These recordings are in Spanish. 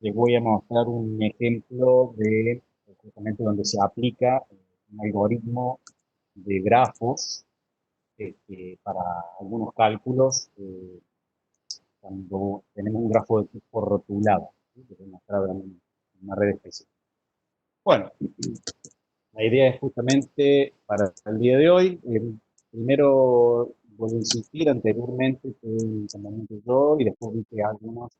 les voy a mostrar un ejemplo de justamente donde se aplica un algoritmo de grafos para algunos cálculos cuando tenemos un grafo de tipo rotulado, ¿sí? Que voy a mostrar en una red específica. Bueno, la idea es justamente para el día de hoy. Primero, voy a insistir, anteriormente tuve un inconveniente yo y después vi que algunos,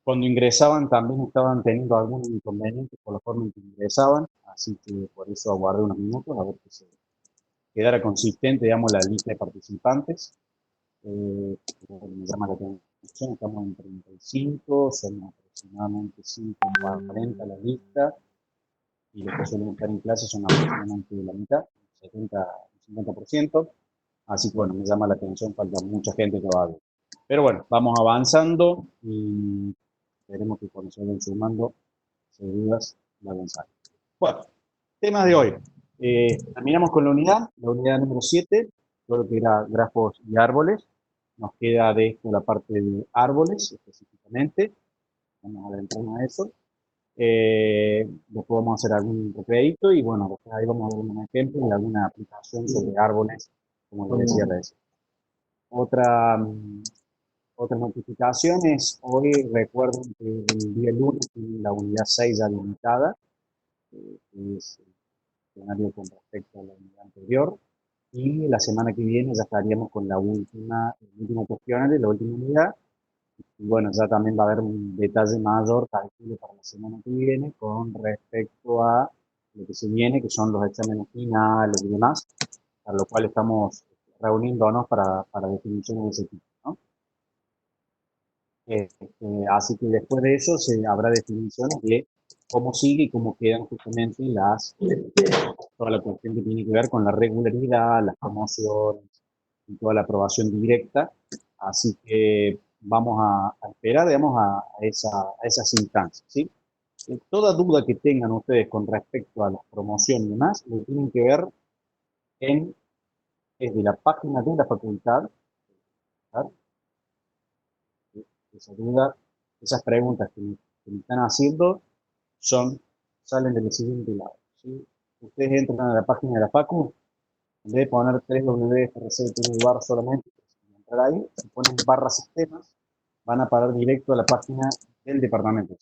cuando ingresaban, también estaban teniendo algunos inconvenientes por la forma en que ingresaban, así que por eso aguardé unos minutos a ver que se quedara consistente, digamos, la lista de participantes. Me llama la atención, estamos en 35, son aproximadamente 540 la lista, y los que suelen estar en clase son aproximadamente la mitad, 70, 50%. Así que bueno, me llama la atención, falta mucha gente todavía. Pero bueno, vamos avanzando y veremos que cuando se vayan sumando, sin dudas, va a avanzar. Bueno, temas de hoy. Terminamos con la unidad número 7, todo lo que era grafos y árboles. Nos queda de esto la parte de árboles específicamente. Vamos a adentrarnos a eso. Después vamos a hacer algún recreito y bueno, después ahí vamos a ver un ejemplo de alguna aplicación sobre árboles, como les decía recién. Otra, otras notificaciones, hoy recuerdo que el día lunes tiene la unidad 6 ya limitada, que es el escenario con respecto a la unidad anterior, y la semana que viene ya estaríamos con el último cuestionario, la última unidad. Y bueno, ya también va a haber un detalle mayor, calculo, para la semana que viene con respecto a lo que se viene, que son los exámenes finales y demás, para lo cual estamos reuniéndonos para definiciones de ese tipo, ¿no? Así que después de eso se habrá definiciones de cómo sigue y cómo quedan justamente toda la cuestión que tiene que ver con la regularidad, las promociones y toda la aprobación directa. Así que vamos a esperar, digamos, a esas instancias, ¿sí? Toda duda que tengan ustedes con respecto a la promoción y demás, lo tienen que ver desde la página de la facultad, ¿verdad? Esa duda, esas preguntas que me están haciendo salen del siguiente lado, ¿sí? Ustedes entran a la página de la facu, en vez de poner www.frc.bar solamente, entrar ahí, si ponen barra sistemas, van a parar directo a la página del departamento.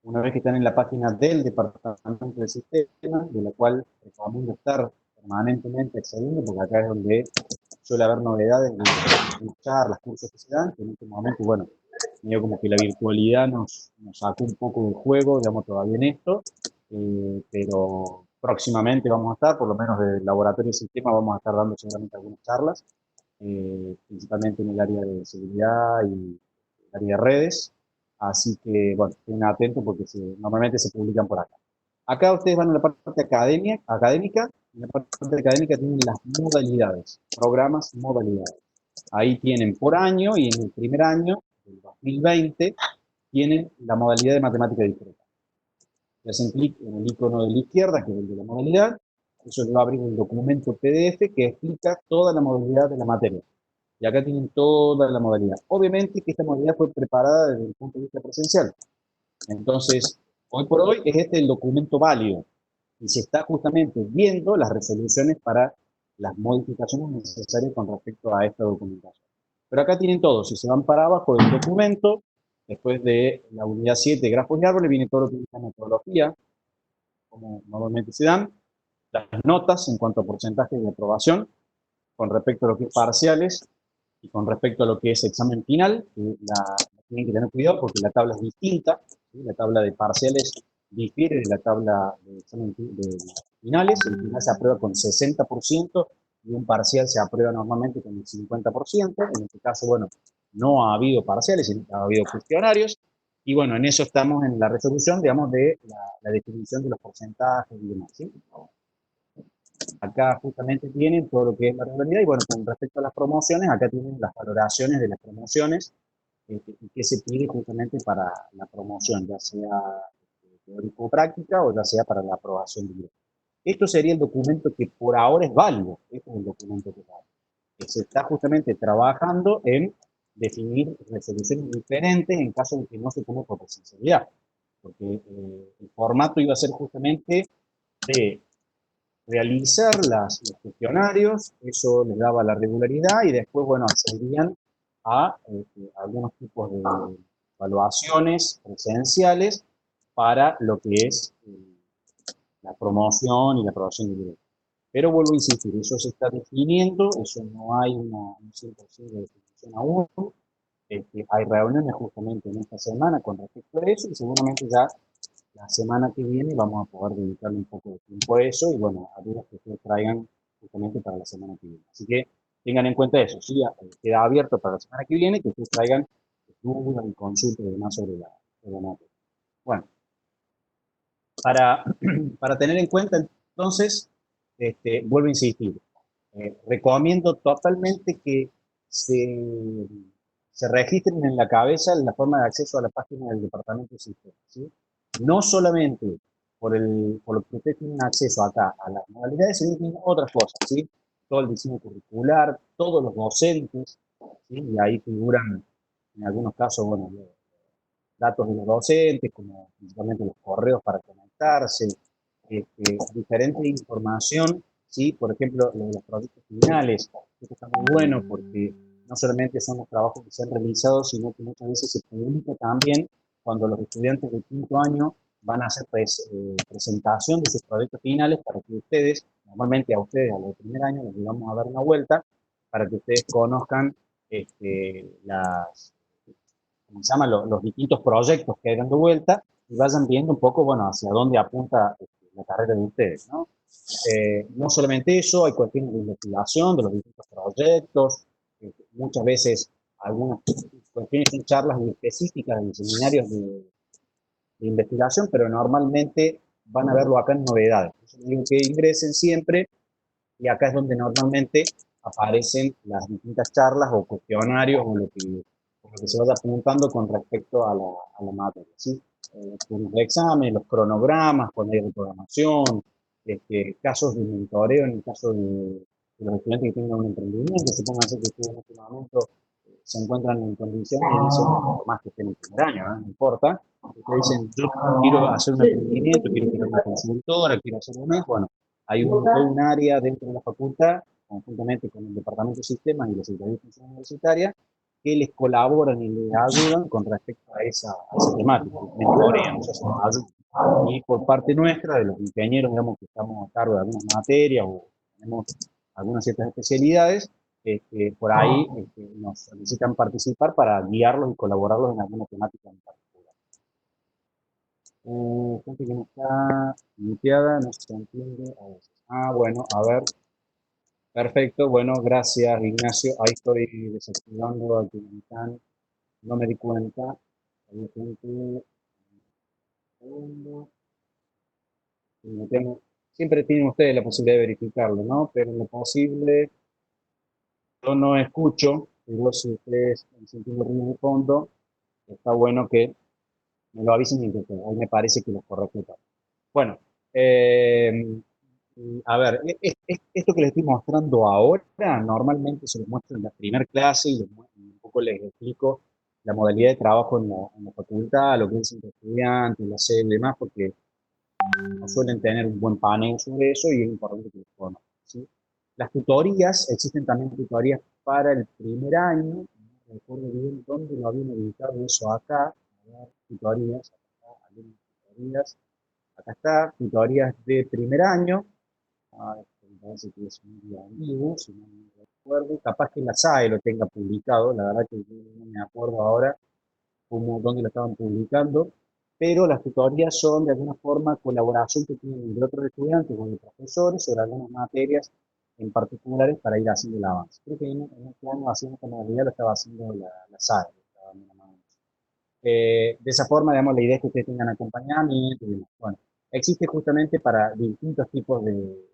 Una vez que están en la página del departamento de sistemas, de la cual recomiendo estar permanentemente accediendo, porque acá es donde suele haber novedades de charlas, cursos que se dan, que en este momento, bueno, medio como que la virtualidad nos sacó un poco del juego, digamos, todavía en esto, pero próximamente vamos a estar, por lo menos del laboratorio de sistemas, vamos a estar dando seguramente algunas charlas, principalmente en el área de seguridad y el área de redes. Así que, bueno, estén atentos porque normalmente se publican por acá. Acá ustedes van a la parte académica. En la parte académica tienen las modalidades, programas, modalidades. Ahí tienen por año y en el primer año, del 2020, tienen la modalidad de matemática discreta. Le hacen clic en el icono de la izquierda, que es el de la modalidad. Eso les va a abrir un documento PDF que explica toda la modalidad de la materia. Y acá tienen toda la modalidad. Obviamente que esta modalidad fue preparada desde el punto de vista presencial. Entonces, hoy por hoy es este el documento válido y se está justamente viendo las resoluciones para las modificaciones necesarias con respecto a esta documentación. Pero acá tienen todo. Si se van para abajo del documento, después de la unidad 7, grafos y árboles, viene todo lo que es la metodología, como normalmente se dan, las notas en cuanto a porcentaje de aprobación, con respecto a lo que es parciales y con respecto a lo que es examen final, tienen que tener cuidado porque la tabla es distinta, ¿sí? La tabla de parciales difiere de la tabla de examen de finales. El final se aprueba con 60% y un parcial se aprueba normalmente con el 50%. En este caso, bueno, no ha habido parciales, ha habido cuestionarios. Y bueno, en eso estamos en la resolución, digamos, de la definición de los porcentajes y demás, ¿sí? Acá justamente tienen todo lo que es la regularidad y bueno, con respecto a las promociones, acá tienen las valoraciones de las promociones que se pide justamente para la promoción, ya sea teórico o práctica o ya sea para la aprobación directa. Esto sería el documento que por ahora es válido, este es el documento que es válido, que se está justamente trabajando en definir resoluciones diferentes en caso de que no se tome por presencialidad, porque el formato iba a ser justamente de realizar los cuestionarios, eso les daba la regularidad y después, bueno, accedían a algunos tipos de evaluaciones presenciales para lo que es la promoción y la aprobación de nivel. Pero vuelvo a insistir, eso se está definiendo, eso no hay un 100% de definición aún. Hay reuniones justamente en esta semana con respecto a eso y seguramente ya la semana que viene vamos a poder dedicarle un poco de tiempo a eso y bueno, a dudas que ustedes traigan justamente para la semana que viene. Así que tengan en cuenta eso, sí, queda abierto para la semana que viene, que ustedes traigan dudas y consultas y demás sobre la materia. Bueno, para, para tener en cuenta entonces, vuelvo a insistir, recomiendo totalmente que se registren en la cabeza la forma de acceso a la página del Departamento de Sistemas, ¿sí? No solamente por lo que ustedes tienen acceso acá a las modalidades, sino también otras cosas, ¿sí? Todo el diseño curricular, todos los docentes, ¿sí? Y ahí figuran, en algunos casos, bueno, datos de los docentes, como principalmente los correos para conectarse, diferente información, ¿sí? Por ejemplo, los proyectos finales, esto está muy bueno porque no solamente son los trabajos que se han realizado, sino que muchas veces se publica también cuando los estudiantes de quinto año van a hacer presentación de sus proyectos finales para que ustedes, normalmente a ustedes, a los de primer año, les vamos a dar una vuelta para que ustedes conozcan las, ¿cómo se llama? Los distintos proyectos que hay dando vuelta y vayan viendo un poco, bueno, hacia dónde apunta la carrera de ustedes, ¿no? No solamente eso, hay cuestiones de investigación de los distintos proyectos, muchas veces algunas cuestiones son charlas muy específicas en seminarios de investigación, pero normalmente van a verlo acá en novedades. Por eso digo que ingresen siempre y acá es donde normalmente aparecen las distintas charlas o cuestionarios o lo que se vaya apuntando con respecto a la materia, ¿sí? Los exámenes, los cronogramas, cuando hay reprogramación, casos de mentoreo en el caso de los estudiantes que tengan un emprendimiento, supongan que ustedes en este momento se encuentran en condiciones y dicen, por más que estén en el primer año, ¿no? No importa, ustedes dicen, yo quiero hacer un emprendimiento, quiero tener una consultora, quiero hacer un bueno, hay todo un área dentro de la facultad, conjuntamente con el Departamento de Sistemas y la Secretaría de Función Universitaria, que les colaboran y les ayudan con respecto a esa temática, mentorean, o sea, se nos ayudan. Y por parte nuestra, de los ingenieros, digamos, que estamos a cargo de algunas materias o tenemos algunas ciertas especialidades, por ahí nos solicitan participar para guiarlos y colaborarlos en alguna temática en particular. Gente que no está muteada, no se entiende a veces. Ah, bueno, a ver. Perfecto, bueno, gracias Ignacio. Ahí estoy desactivando a quienes están. No me di cuenta. Hay gente. Un segundo. Siempre tienen ustedes la posibilidad de verificarlo, ¿no? Pero en lo posible, yo no escucho. Digo, si ustedes están sintiendo ruido de fondo, está bueno que me lo avisen y que hoy me parece que lo correcto. Bueno, eh, a ver, esto que les estoy mostrando ahora, normalmente se los muestro en la primera clase y un poco les explico la modalidad de trabajo en la facultad, lo que dicen los estudiantes, la sede y demás, porque no suelen tener un buen panel sobre eso y es importante que lo conozcan, ¿sí? Las tutorías, existen también tutorías para el primer año, no recuerdo bien dónde lo habían ubicado eso acá, a ver, tutorías, acá, algunas tutorías, acá está, tutorías de primer año, me parece que es un día vivo, si no me recuerdo, capaz que la SAE lo tenga publicado, la verdad que yo no me acuerdo ahora dónde lo estaban publicando, pero las tutorías son de alguna forma colaboración que tienen entre otros estudiantes con los profesores sobre algunas materias en particulares para ir haciendo el avance. Creo que en este año haciendo esta modalidad lo estaba haciendo la SAE. De esa forma, digamos, la idea es que ustedes tengan acompañamiento y demás. Bueno, existe justamente para distintos tipos de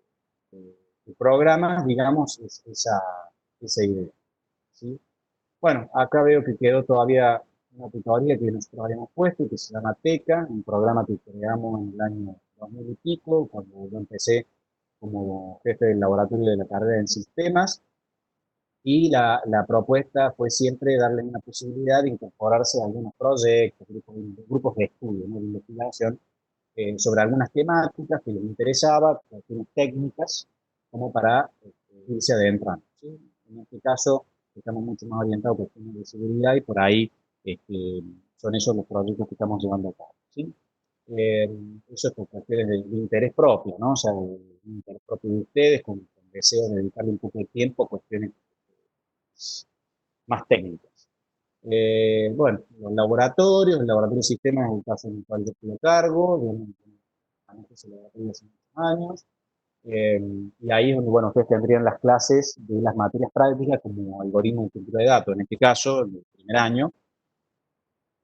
programas, digamos, esa idea, ¿sí? Bueno, acá veo que quedó todavía una tutoría que nosotros habíamos puesto, que se llama TECA, un programa que creamos en el año 2000 y pico, cuando yo empecé como jefe del laboratorio de la carrera en sistemas. y la propuesta fue siempre darle una posibilidad de incorporarse a algunos proyectos, grupos de estudio, ¿no?, de investigación, sobre algunas temáticas que les interesaba, cuestiones técnicas, como para irse adentrando, ¿sí? En este caso, estamos mucho más orientados a cuestiones de seguridad y por ahí son esos los proyectos que estamos llevando a cabo, ¿sí? Eh, Eso es por cuestiones de interés propio, ¿no? O sea, de interés propio de ustedes, con deseo de dedicarle un poco de tiempo a cuestiones más técnicas. Bueno, el laboratorio de sistemas es el caso en el cual yo estoy a cargo, yo manejo ese laboratorio hace muchos años, y ahí es donde, bueno, ustedes tendrían las clases de las materias prácticas como algoritmo de cultura de datos, en este caso, el primer año,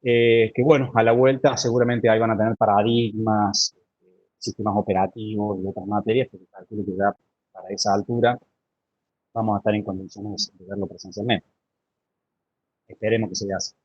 que bueno, a la vuelta seguramente ahí van a tener paradigmas, sistemas operativos y otras materias, pero calculo que ya para esa altura vamos a estar en condiciones de verlo presencialmente. Esperemos que se vea así.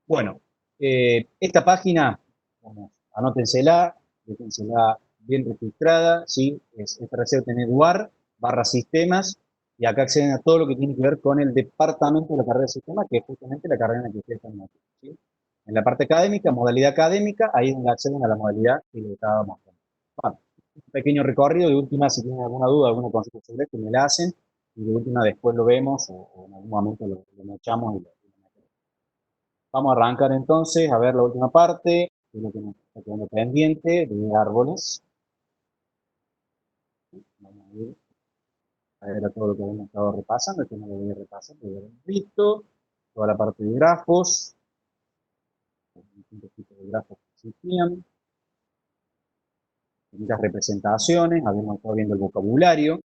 Bueno, esta página, vamos, anótensela, déjensela bien registrada, ¿sí? Es FRC-UAR/sistemas, y acá acceden a todo lo que tiene que ver con el departamento de la carrera de sistemas, que es justamente la carrera en la que ustedes están metidos, ¿sí? En la parte académica, modalidad académica, ahí es donde acceden a la modalidad que les estaba mostrando. Bueno, un pequeño recorrido, de última, si tienen alguna duda, alguna consulta sobre esto, me la hacen, y de última después lo vemos, o en algún momento lo echamos y lo metemos. Vamos a arrancar entonces a ver la última parte, que es lo que nos está quedando pendiente, de árboles. Vamos a ver a todo lo que hemos estado repasando, que no lo voy a repasar, lo hemos visto, toda la parte de grafos, distintos tipos de grafos que existían, distintas representaciones, habíamos estado viendo el vocabulario,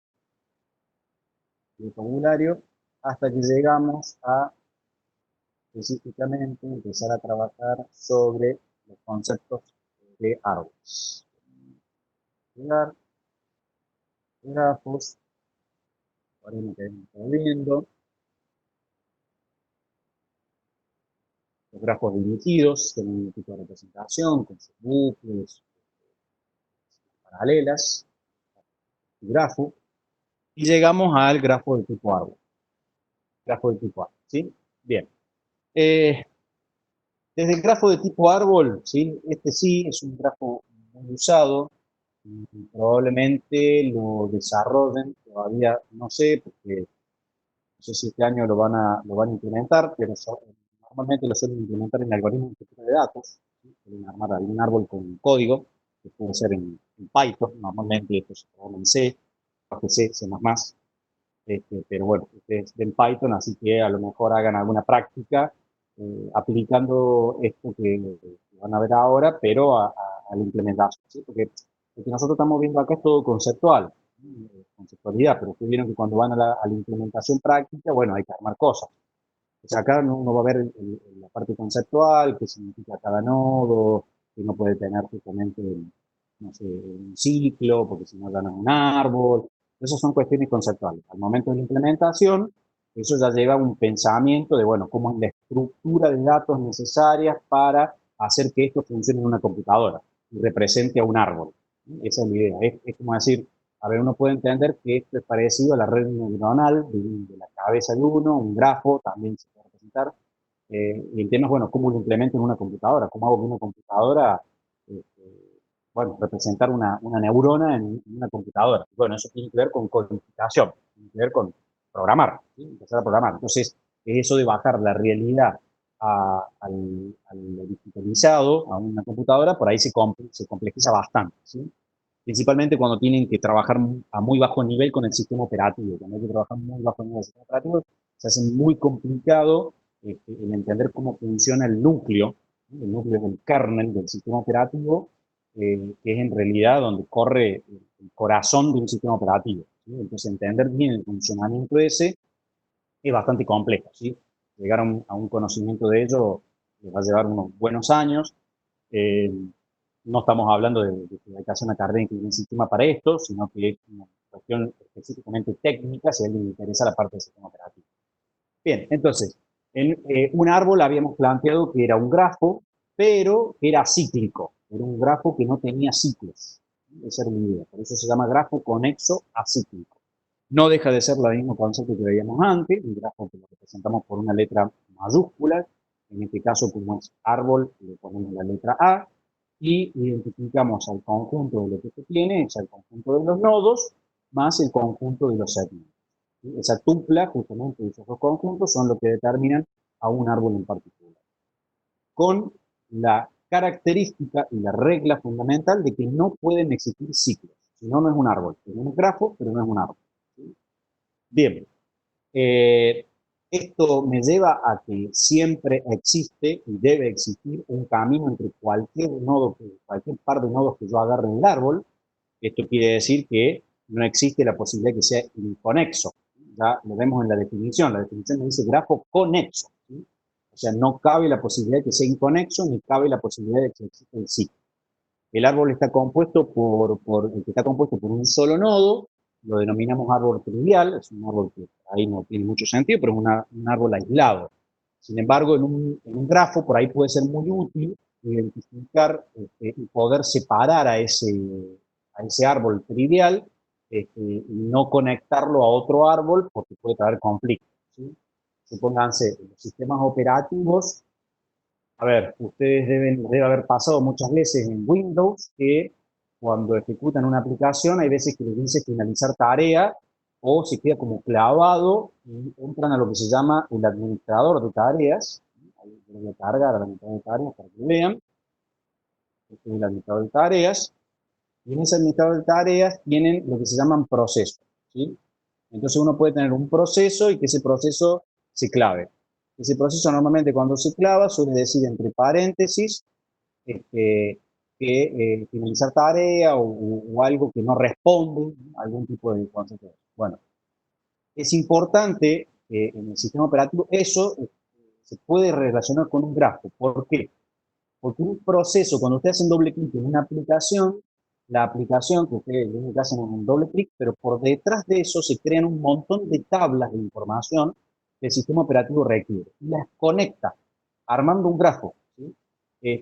hasta que llegamos a específicamente empezar a trabajar sobre los conceptos de árboles. Grafos, ahora me quedé viendo, los grafos dirigidos tienen un tipo de representación con sus bucles, paralelas, y grafo, y llegamos al grafo de tipo árbol. Grafo de tipo árbol, ¿sí? Bien. Desde el grafo de tipo árbol, ¿sí? Este sí es un grafo muy usado, y probablemente lo desarrollen, todavía no sé, porque no sé si este año lo van a implementar, pero normalmente lo suelen implementar en algoritmos de estructura de datos, ¿sí? Pueden armar algún árbol con código, que puede ser en Python, normalmente esto se programa en C, C, C++, pero bueno, ustedes ven Python, así que a lo mejor hagan alguna práctica aplicando esto que van a ver ahora, pero a la implementación, ¿sí? Porque lo que nosotros estamos viendo acá es todo conceptual, conceptualidad, pero ustedes vieron que cuando van a la implementación práctica, bueno, hay que armar cosas. O sea, acá uno va a ver la parte conceptual, qué significa cada nodo, que no puede tener justamente, no sé, un ciclo, porque si no ganan un árbol. Esas son cuestiones conceptuales. Al momento de la implementación, eso ya lleva un pensamiento de, bueno, cómo es la estructura de datos necesarias para hacer que esto funcione en una computadora y represente a un árbol. Esa es la idea. Es como decir, a ver, uno puede entender que esto es parecido a la red neuronal de la cabeza de uno, un grafo también se puede representar. Y el tema es, bueno, cómo lo implemento en una computadora, cómo hago que una computadora, bueno, representar una neurona en una computadora. Bueno, eso tiene que ver con codificación, tiene que ver con programar, ¿sí? Empezar a programar. Entonces, eso de bajar la realidad al digitalizado, a una computadora, por ahí se complejiza bastante, ¿sí? Principalmente cuando tienen que trabajar a muy bajo nivel con el sistema operativo. Cuando hay que trabajar muy bajo nivel con el sistema operativo, se hace muy complicado el entender cómo funciona el núcleo. El núcleo es el kernel del sistema operativo, que es en realidad donde corre el corazón de un sistema operativo, ¿sí? Entonces, entender bien el funcionamiento ese es bastante complejo, ¿sí? Llegar a un conocimiento de ello les va a llevar unos buenos años. Eh, no estamos hablando de que hay que hacer una carrera de ingeniería en sistema para esto, sino que es una cuestión específicamente técnica, si a alguien le interesa la parte del sistema operativo. Bien, entonces, en un árbol habíamos planteado que era un grafo, pero que era cíclico. Era un grafo que no tenía ciclos. Esa era la idea. Por eso se llama grafo conexo acíclico. No deja de ser el mismo concepto que veíamos antes, un grafo que lo representamos por una letra mayúscula, en este caso como es árbol, le ponemos la letra A, y identificamos al conjunto de lo que se tiene, es el conjunto de los nodos, más el conjunto de los segmentos. ¿Sí? Esa tupla, justamente, esos dos conjuntos son los que determinan a un árbol en particular. Con la característica y la regla fundamental de que no pueden existir ciclos, si no, no es un árbol. Es un grafo, pero no es un árbol. ¿Sí? Bien, esto me lleva a que siempre existe y debe existir un camino entre cualquier nodo, cualquier par de nodos que yo agarre en el árbol. Esto quiere decir que no existe la posibilidad de que sea inconexo. Ya lo vemos en la definición. La definición me dice grafo conexo. ¿Sí? O sea, no cabe la posibilidad de que sea inconexo, ni cabe la posibilidad de que exista el ciclo. El árbol está compuesto por un solo nodo, lo denominamos árbol trivial, es un árbol que ahí no tiene mucho sentido, pero es un árbol aislado. Sin embargo, en un grafo por ahí puede ser muy útil identificar y poder separar a ese árbol trivial y no conectarlo a otro árbol porque puede traer conflictos. ¿Sí? Supónganse, los sistemas operativos, a ver, ustedes debe haber pasado muchas veces en Windows que cuando ejecutan una aplicación hay veces que les dice finalizar tarea o se queda como clavado y entran a lo que se llama el administrador de tareas. Ahí voy a cargar al administrador de tareas para que lo vean. Este es el administrador de tareas. Y en ese administrador de tareas tienen lo que se llaman procesos. ¿Sí? Entonces uno puede tener un proceso y que ese proceso se clave. Ese proceso normalmente cuando se clava suele decir entre paréntesis finalizar tarea o algo que no responde, algún tipo de concepto. Bueno, es importante que en el sistema operativo eso se puede relacionar con un grafo. ¿Por qué? Porque un proceso, cuando usted hace un doble clic en una aplicación, la aplicación que ustedes hacen un doble clic, pero por detrás de eso se crean un montón de tablas de información que el sistema operativo requiere y las conecta armando un grafo. ¿Sí?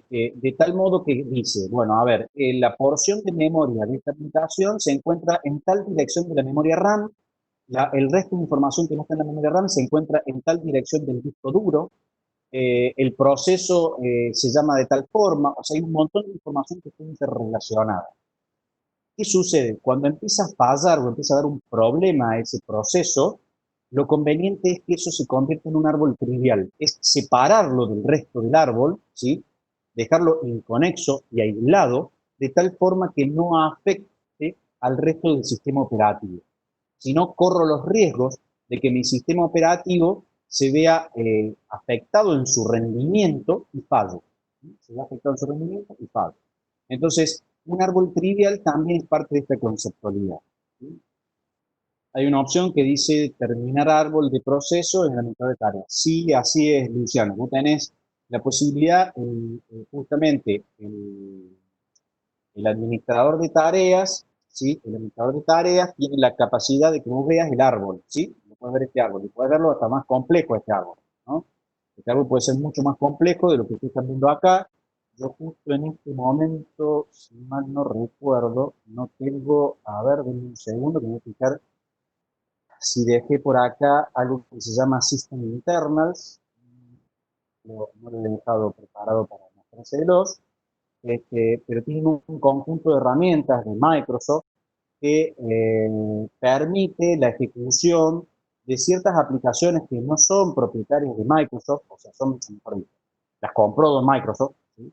De tal modo que dice, bueno, a ver, la porción de memoria de esta aplicación se encuentra en tal dirección de la memoria RAM, el resto de información que no está en la memoria RAM se encuentra en tal dirección del disco duro, el proceso se llama de tal forma, o sea, hay un montón de información que está interrelacionada. ¿Qué sucede? Cuando empieza a fallar o empieza a dar un problema a ese proceso, lo conveniente es que eso se convierta en un árbol trivial, es separarlo del resto del árbol, ¿sí? Dejarlo inconexo y aislado, de tal forma que no afecte al resto del sistema operativo. Si no, corro los riesgos de que mi sistema operativo se vea afectado en su rendimiento y falle. Se vea afectado en su rendimiento y falle. Entonces, un árbol trivial también es parte de esta conceptualidad. ¿Sí? Hay una opción que dice terminar árbol de proceso en la mitad de tareas. Sí, así es, Luciano. Vos tenés la posibilidad, justamente, el administrador de tareas, ¿sí? El administrador de tareas tiene la capacidad de que vos veas el árbol, ¿sí? No puedes ver este árbol, y puedes verlo hasta más complejo este árbol, ¿no? Este árbol puede ser mucho más complejo de lo que ustedes están viendo acá. Yo justo en este momento, si mal no recuerdo, no tengo, a ver, denme un segundo, que me voy a fijar si dejé por acá algo que se llama System Internals, no lo he dejado preparado para mostrárselos. Pero tienen un conjunto de herramientas de Microsoft que permite la ejecución de ciertas aplicaciones que no son propietarias de Microsoft, o sea, las compró de Microsoft, ¿sí?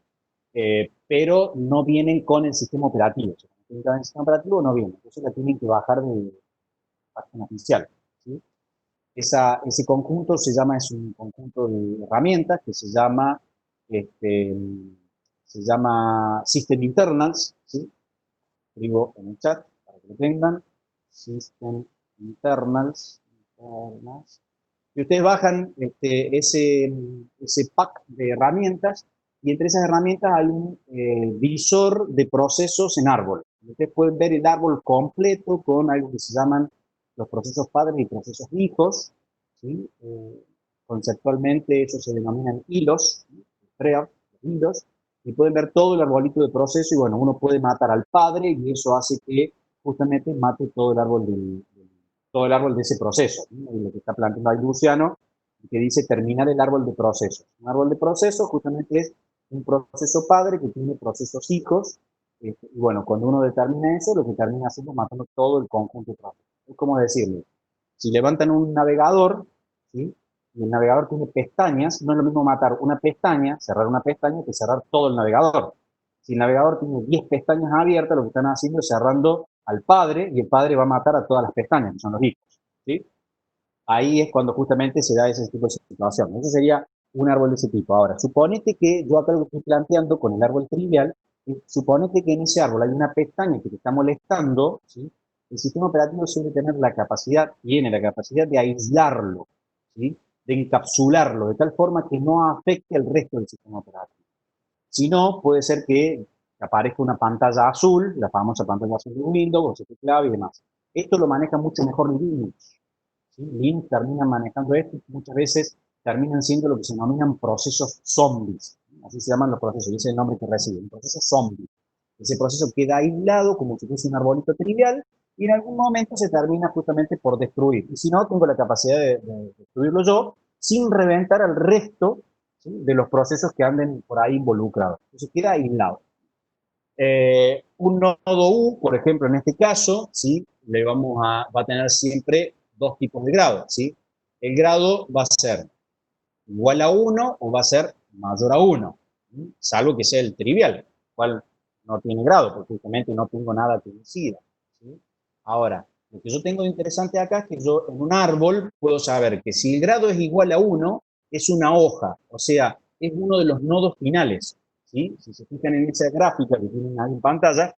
Pero no vienen con el sistema operativo. Si no tienen el sistema operativo, no vienen. Entonces la tienen que bajar de página oficial. ¿Sí? Ese conjunto es un conjunto de herramientas que este, se llama System Internals, ¿sí? Escribo en el chat para que lo tengan, System Internals, y ustedes bajan ese pack de herramientas y entre esas herramientas hay un visor de procesos en árbol. Ustedes pueden ver el árbol completo con algo que se llaman los procesos padres y procesos hijos. ¿Sí? Conceptualmente ellos se denominan hilos, hilos, y pueden ver todo el arbolito de proceso y bueno, uno puede matar al padre y eso hace que justamente mate todo el árbol todo el árbol de ese proceso, ¿no? Y lo que está planteando ahí Luciano, que dice terminar el árbol de procesos. Un árbol de procesos justamente es un proceso padre que tiene procesos hijos, y bueno, cuando uno determina eso, lo que termina haciendo es matando todo el conjunto de procesos. Es como decirle, si levantan un navegador, ¿sí? Y el navegador tiene pestañas, no es lo mismo matar una pestaña, cerrar una pestaña, que cerrar todo el navegador. Si el navegador tiene 10 pestañas abiertas, lo que están haciendo es cerrando al padre, y el padre va a matar a todas las pestañas, que son los hijos. ¿Sí? Ahí es cuando justamente se da ese tipo de situación. Ese sería un árbol de ese tipo. Ahora, suponete que yo acá lo que estoy planteando con el árbol trivial, suponete que en ese árbol hay una pestaña que te está molestando, ¿sí? El sistema operativo suele tener la capacidad, tiene la capacidad de aislarlo, ¿sí? De encapsularlo, de tal forma que no afecte al resto del sistema operativo. Si no, puede ser que aparezca una pantalla azul, la famosa pantalla azul de Windows, o clave y demás. Esto lo maneja mucho mejor Linux. ¿Sí? Linux termina manejando esto y muchas veces terminan siendo lo que se denominan procesos zombies. Así se llaman los procesos, y ese es el nombre que reciben, un proceso zombie. Ese proceso queda aislado como si fuese un arbolito trivial y en algún momento se termina justamente por destruir. Y si no, tengo la capacidad de destruirlo yo sin reventar al resto, ¿sí? De los procesos que anden por ahí involucrados. Entonces queda aislado. Un nodo U, por ejemplo, en este caso, ¿sí? Va a tener siempre dos tipos de grados, ¿sí? El grado va a ser igual a 1 o va a ser mayor a 1, ¿sí? Salvo que sea el trivial, cual no tiene grado, porque justamente no tengo nada que decida, ¿sí? Ahora, lo que yo tengo de interesante acá es que yo en un árbol puedo saber que si el grado es igual a 1, es una hoja, o sea, es uno de los nodos finales, ¿sí? Si se fijan en esa gráfica que tienen ahí en pantalla,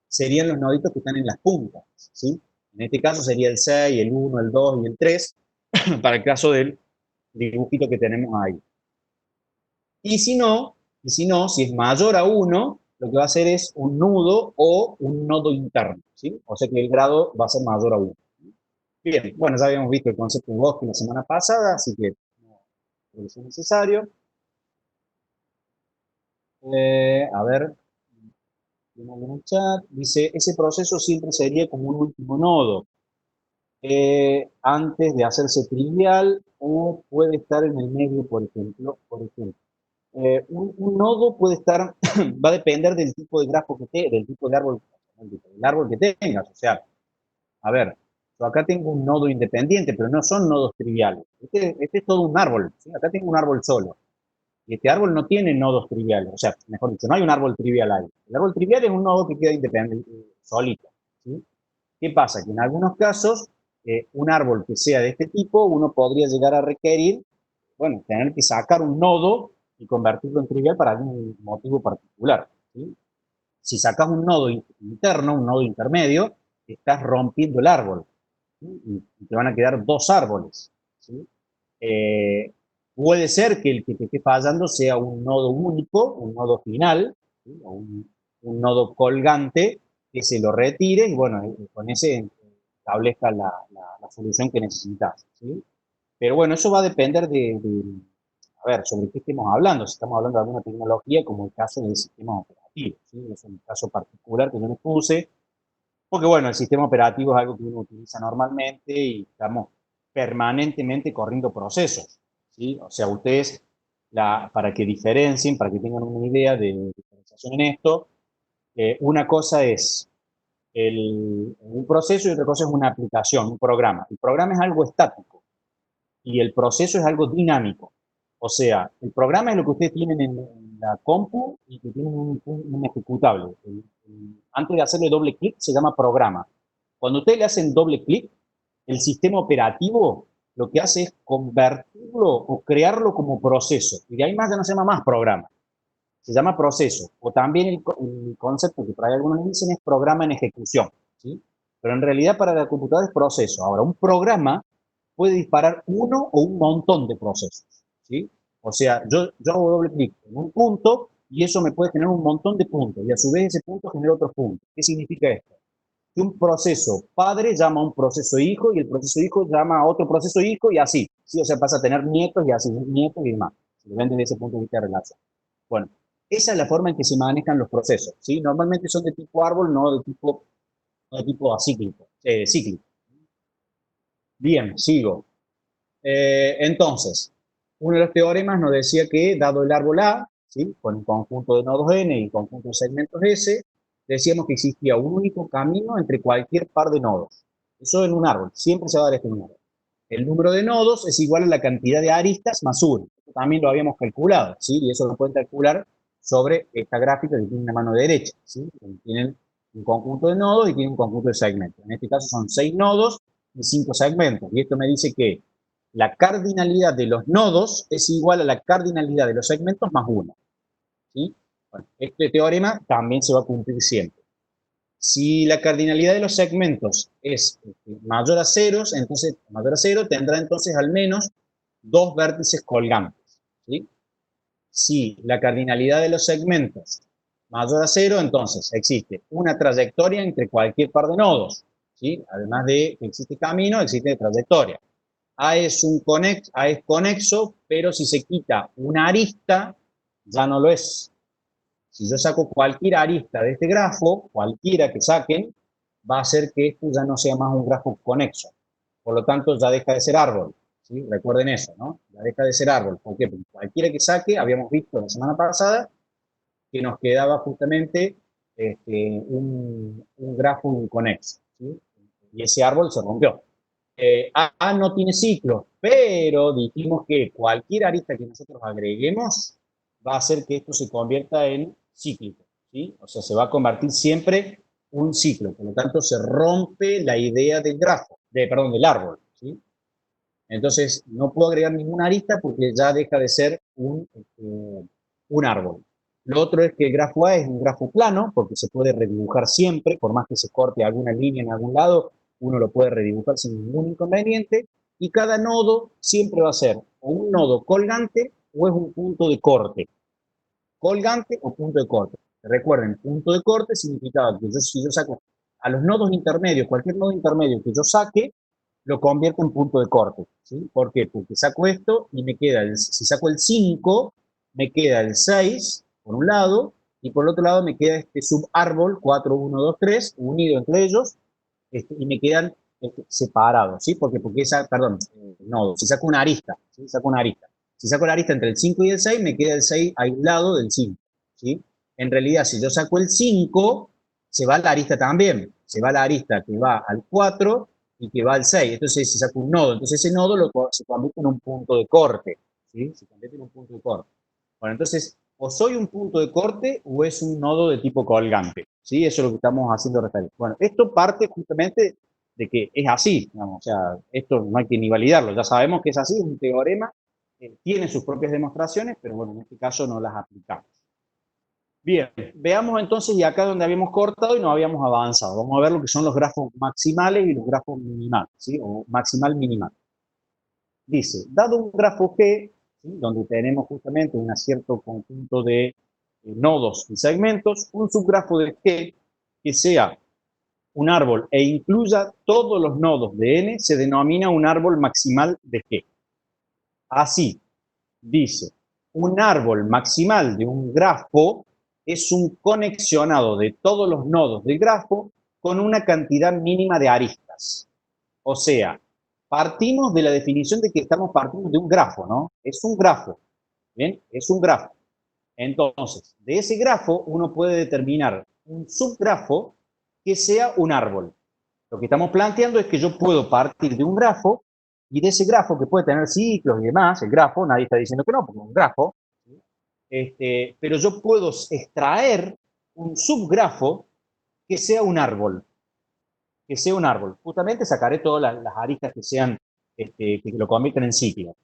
serían los noditos que están en las puntas, ¿sí? En este caso sería el 6, el 1, el 2 y el 3, para el caso del dibujito que tenemos ahí. Y si no, si es mayor a 1, lo que va a hacer es un nudo o un nodo interno, ¿sí? O sea que el grado va a ser mayor a 1. Bien, bueno, ya habíamos visto el concepto de bosque la semana pasada, así que no creo que sea necesario. A ver, en el chat, dice, ese proceso siempre sería como un último nodo, antes de hacerse trivial, o puede estar en el medio, por ejemplo. Un nodo puede estar, va a depender del tipo de grafo que tengas, del tipo de árbol, del árbol que tengas. O sea, a ver, yo acá tengo un nodo independiente, pero no son nodos triviales. Este es todo un árbol, ¿sí? Acá tengo un árbol solo. Y este árbol no tiene nodos triviales. O sea, mejor dicho, no hay un árbol trivial ahí. El árbol trivial es un nodo que queda independiente, solito, ¿sí? ¿Qué pasa? Que en algunos casos, un árbol que sea de este tipo, uno podría llegar a requerir, bueno, tener que sacar un nodo y convertirlo en trivial para algún motivo particular, ¿sí? Si sacas un nodo interno, un nodo intermedio, estás rompiendo el árbol, ¿sí? Y te van a quedar dos árboles, ¿sí? Eh, Puede ser que el que te esté fallando sea un nodo único, un nodo final, ¿sí? O un nodo colgante que se lo retire y bueno, con ese establezca la solución que necesitas, ¿sí? Pero bueno, eso va a depender a ver, sobre qué estemos hablando. Si estamos hablando de alguna tecnología, como el caso del sistema operativo, ¿sí? Es un caso particular que yo les puse, porque bueno, el sistema operativo es algo que uno utiliza normalmente y estamos permanentemente corriendo procesos, ¿sí? O sea, ustedes, para que diferencien, para que tengan una idea de diferenciación en esto, una cosa es un proceso y otra cosa es una aplicación, un programa. El programa es algo estático y el proceso es algo dinámico. O sea, el programa es lo que ustedes tienen en la compu y que tienen un ejecutable. Antes de hacerle doble clic se llama programa. Cuando ustedes le hacen doble clic, el sistema operativo lo que hace es convertirlo o crearlo como proceso. Y de ahí más ya no se llama más programa, se llama proceso. O también el concepto que por ahí algunos dicen es programa en ejecución, ¿sí? Pero en realidad para la computadora es proceso. Ahora, un programa puede disparar uno o un montón de procesos, ¿sí? O sea, yo hago doble clic en un punto y eso me puede generar un montón de puntos y a su vez ese punto genera otros puntos. ¿Qué significa esto? Que un proceso padre llama a un proceso hijo y el proceso hijo llama a otro proceso hijo y así, ¿sí? O sea, pasa a tener nietos y así, nietos y demás. Se lo ven desde ese punto de vista de relación. Bueno, esa es la forma en que se manejan los procesos, ¿sí? Normalmente son de tipo árbol, no de tipo acíclico, cíclico. Bien, sigo. Entonces, uno de los teoremas nos decía que, dado el árbol A, ¿sí?, con un conjunto de nodos n y conjunto de segmentos S, decíamos que existía un único camino entre cualquier par de nodos. Eso en un árbol, siempre se va a dar esto en un árbol. El número de nodos es igual a la cantidad de aristas más 1. También lo habíamos calculado, ¿sí? Y eso lo pueden calcular sobre esta gráfica que tiene una mano derecha, ¿sí? Tienen un conjunto de nodos y tienen un conjunto de segmentos. En este caso son 6 nodos y 5 segmentos. Y esto me dice que la cardinalidad de los nodos es igual a la cardinalidad de los segmentos más 1. ¿Sí? Bueno, este teorema también se va a cumplir siempre. Si la cardinalidad de los segmentos es mayor a 0, entonces mayor a 0 tendrá entonces al menos 2 vértices colgantes. ¿Sí? Si la cardinalidad de los segmentos mayor a 0, entonces existe una trayectoria entre cualquier par de nodos. ¿Sí? Además de que existe camino, existe trayectoria. A es conexo, pero si se quita una arista, ya no lo es. Si yo saco cualquier arista de este grafo, cualquiera que saquen, va a hacer que esto ya no sea más un grafo conexo. Por lo tanto, ya deja de ser árbol. ¿Sí? Recuerden eso, ¿no? Ya deja de ser árbol. ¿Por qué? Porque cualquiera que saque, habíamos visto la semana pasada, que nos quedaba justamente un grafo inconexo. ¿Sí? Y ese árbol se rompió. A no tiene ciclos, pero dijimos que cualquier arista que nosotros agreguemos va a hacer que esto se convierta en cíclico, ¿sí? O sea, se va a convertir siempre un ciclo, por lo tanto se rompe la idea del grafo, perdón, del árbol, ¿sí? Entonces no puedo agregar ninguna arista porque ya deja de ser un árbol. Lo otro es que el grafo A es un grafo plano, porque se puede redibujar siempre, por más que se corte alguna línea en algún lado, uno lo puede redibujar sin ningún inconveniente, y cada nodo siempre va a ser o un nodo colgante o es un punto de corte. Colgante o punto de corte. Recuerden, punto de corte significaba que si yo saco a los nodos intermedios, cualquier nodo intermedio que yo saque, lo convierto en punto de corte. ¿Sí? ¿Por qué? Porque saco esto y me queda, si saco el 5, me queda el 6 por un lado, y por el otro lado me queda este subárbol 4, 1, 2, 3, unido entre ellos, y me quedan separados, ¿sí? Porque perdón, no, si saco una arista, ¿sí? Saco una arista. Si saco la arista entre el 5 y el 6, me queda el 6 aislado del 5, ¿sí? En realidad, si yo saco el 5, se va la arista también. Se va la arista que va al 4 y que va al 6. Entonces se saca un nodo. Entonces ese nodo se convierte en un punto de corte, ¿sí? Se convierte en un punto de corte. Bueno, entonces, o soy un punto de corte o es un nodo de tipo colgante, ¿sí? Eso es lo que estamos haciendo referencia. Bueno, esto parte justamente de que es así, digamos, o sea, esto no hay que ni validarlo, ya sabemos que es así, es un teorema, tiene sus propias demostraciones, pero bueno, en este caso no las aplicamos. Bien, veamos entonces, y acá donde habíamos cortado y no habíamos avanzado, vamos a ver lo que son los grafos maximales y los grafos minimales, ¿sí? O maximal-minimal. Dice, dado un grafo G, ¿sí?, donde tenemos justamente un cierto conjunto de nodos y segmentos, un subgrafo de G que sea un árbol e incluya todos los nodos de N se denomina un árbol maximal de G. Así, dice, un árbol maximal de un grafo es un conexionado de todos los nodos del grafo con una cantidad mínima de aristas. O sea, partimos de la definición de que estamos partiendo de un grafo, ¿no? Es un grafo, ¿bien? Es un grafo. Entonces, de ese grafo uno puede determinar un subgrafo que sea un árbol. Lo que estamos planteando es que yo puedo partir de un grafo y de ese grafo que puede tener ciclos y demás, el grafo, nadie está diciendo que no, porque es un grafo, pero yo puedo extraer un subgrafo que sea un árbol, que sea un árbol. Justamente sacaré todas las aristas que sean, que lo convierten en ciclos.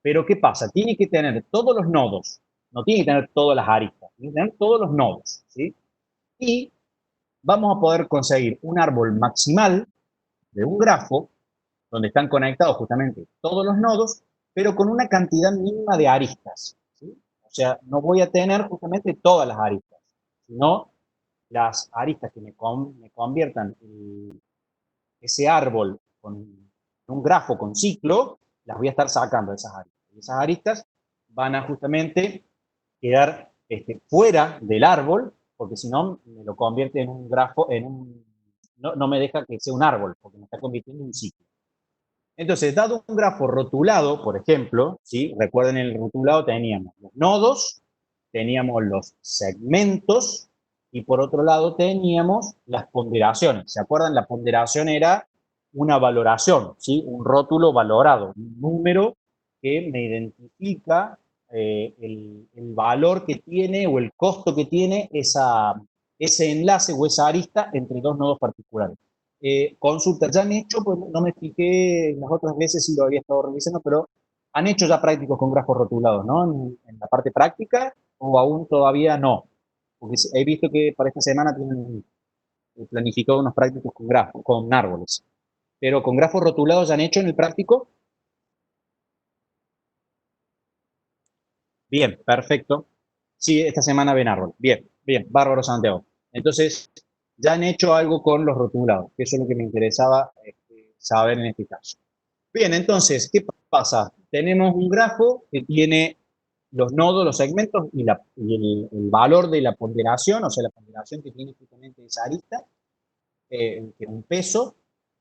Pero ¿qué pasa? Tiene que tener todos los nodos, no tiene que tener todas las aristas, tiene que tener todos los nodos, ¿sí? Y vamos a poder conseguir un árbol maximal de un grafo donde están conectados justamente todos los nodos, pero con una cantidad mínima de aristas, ¿sí? O sea, no voy a tener justamente todas las aristas, sino las aristas que me conviertan ese árbol con un grafo con ciclo, las voy a estar sacando de esas aristas. Y esas aristas van a justamente quedar fuera del árbol, porque si no me lo convierte en un grafo, no me deja que sea un árbol, porque me está convirtiendo en un ciclo. Entonces, dado un grafo rotulado, por ejemplo, ¿sí? Recuerden, en el rotulado teníamos los nodos, teníamos los segmentos y por otro lado teníamos las ponderaciones. ¿Se acuerdan? La ponderación era una valoración, ¿sí? Un rótulo valorado, un número que me identifica el valor que tiene o el costo que tiene ese enlace o esa arista entre dos nodos particulares. Consulta, ya han hecho, pues no me fijé las otras veces si lo había estado revisando, pero han hecho ya prácticos con grafos rotulados, ¿no? En la parte práctica, o aún todavía no. Porque he visto que para esta semana tienen planificado unos prácticos con grafos, con árboles. Pero con grafos rotulados ya han hecho en el práctico. Bien, perfecto. Sí, esta semana ven árbol. Bien, bien, bárbaro Santiago. Entonces, ya han hecho algo con los rotulados, que eso es lo que me interesaba saber en este caso. Bien, entonces, ¿qué pasa? Tenemos un grafo que tiene los nodos, los segmentos y el valor de la ponderación, o sea, la ponderación que tiene justamente esa arista, que es un peso,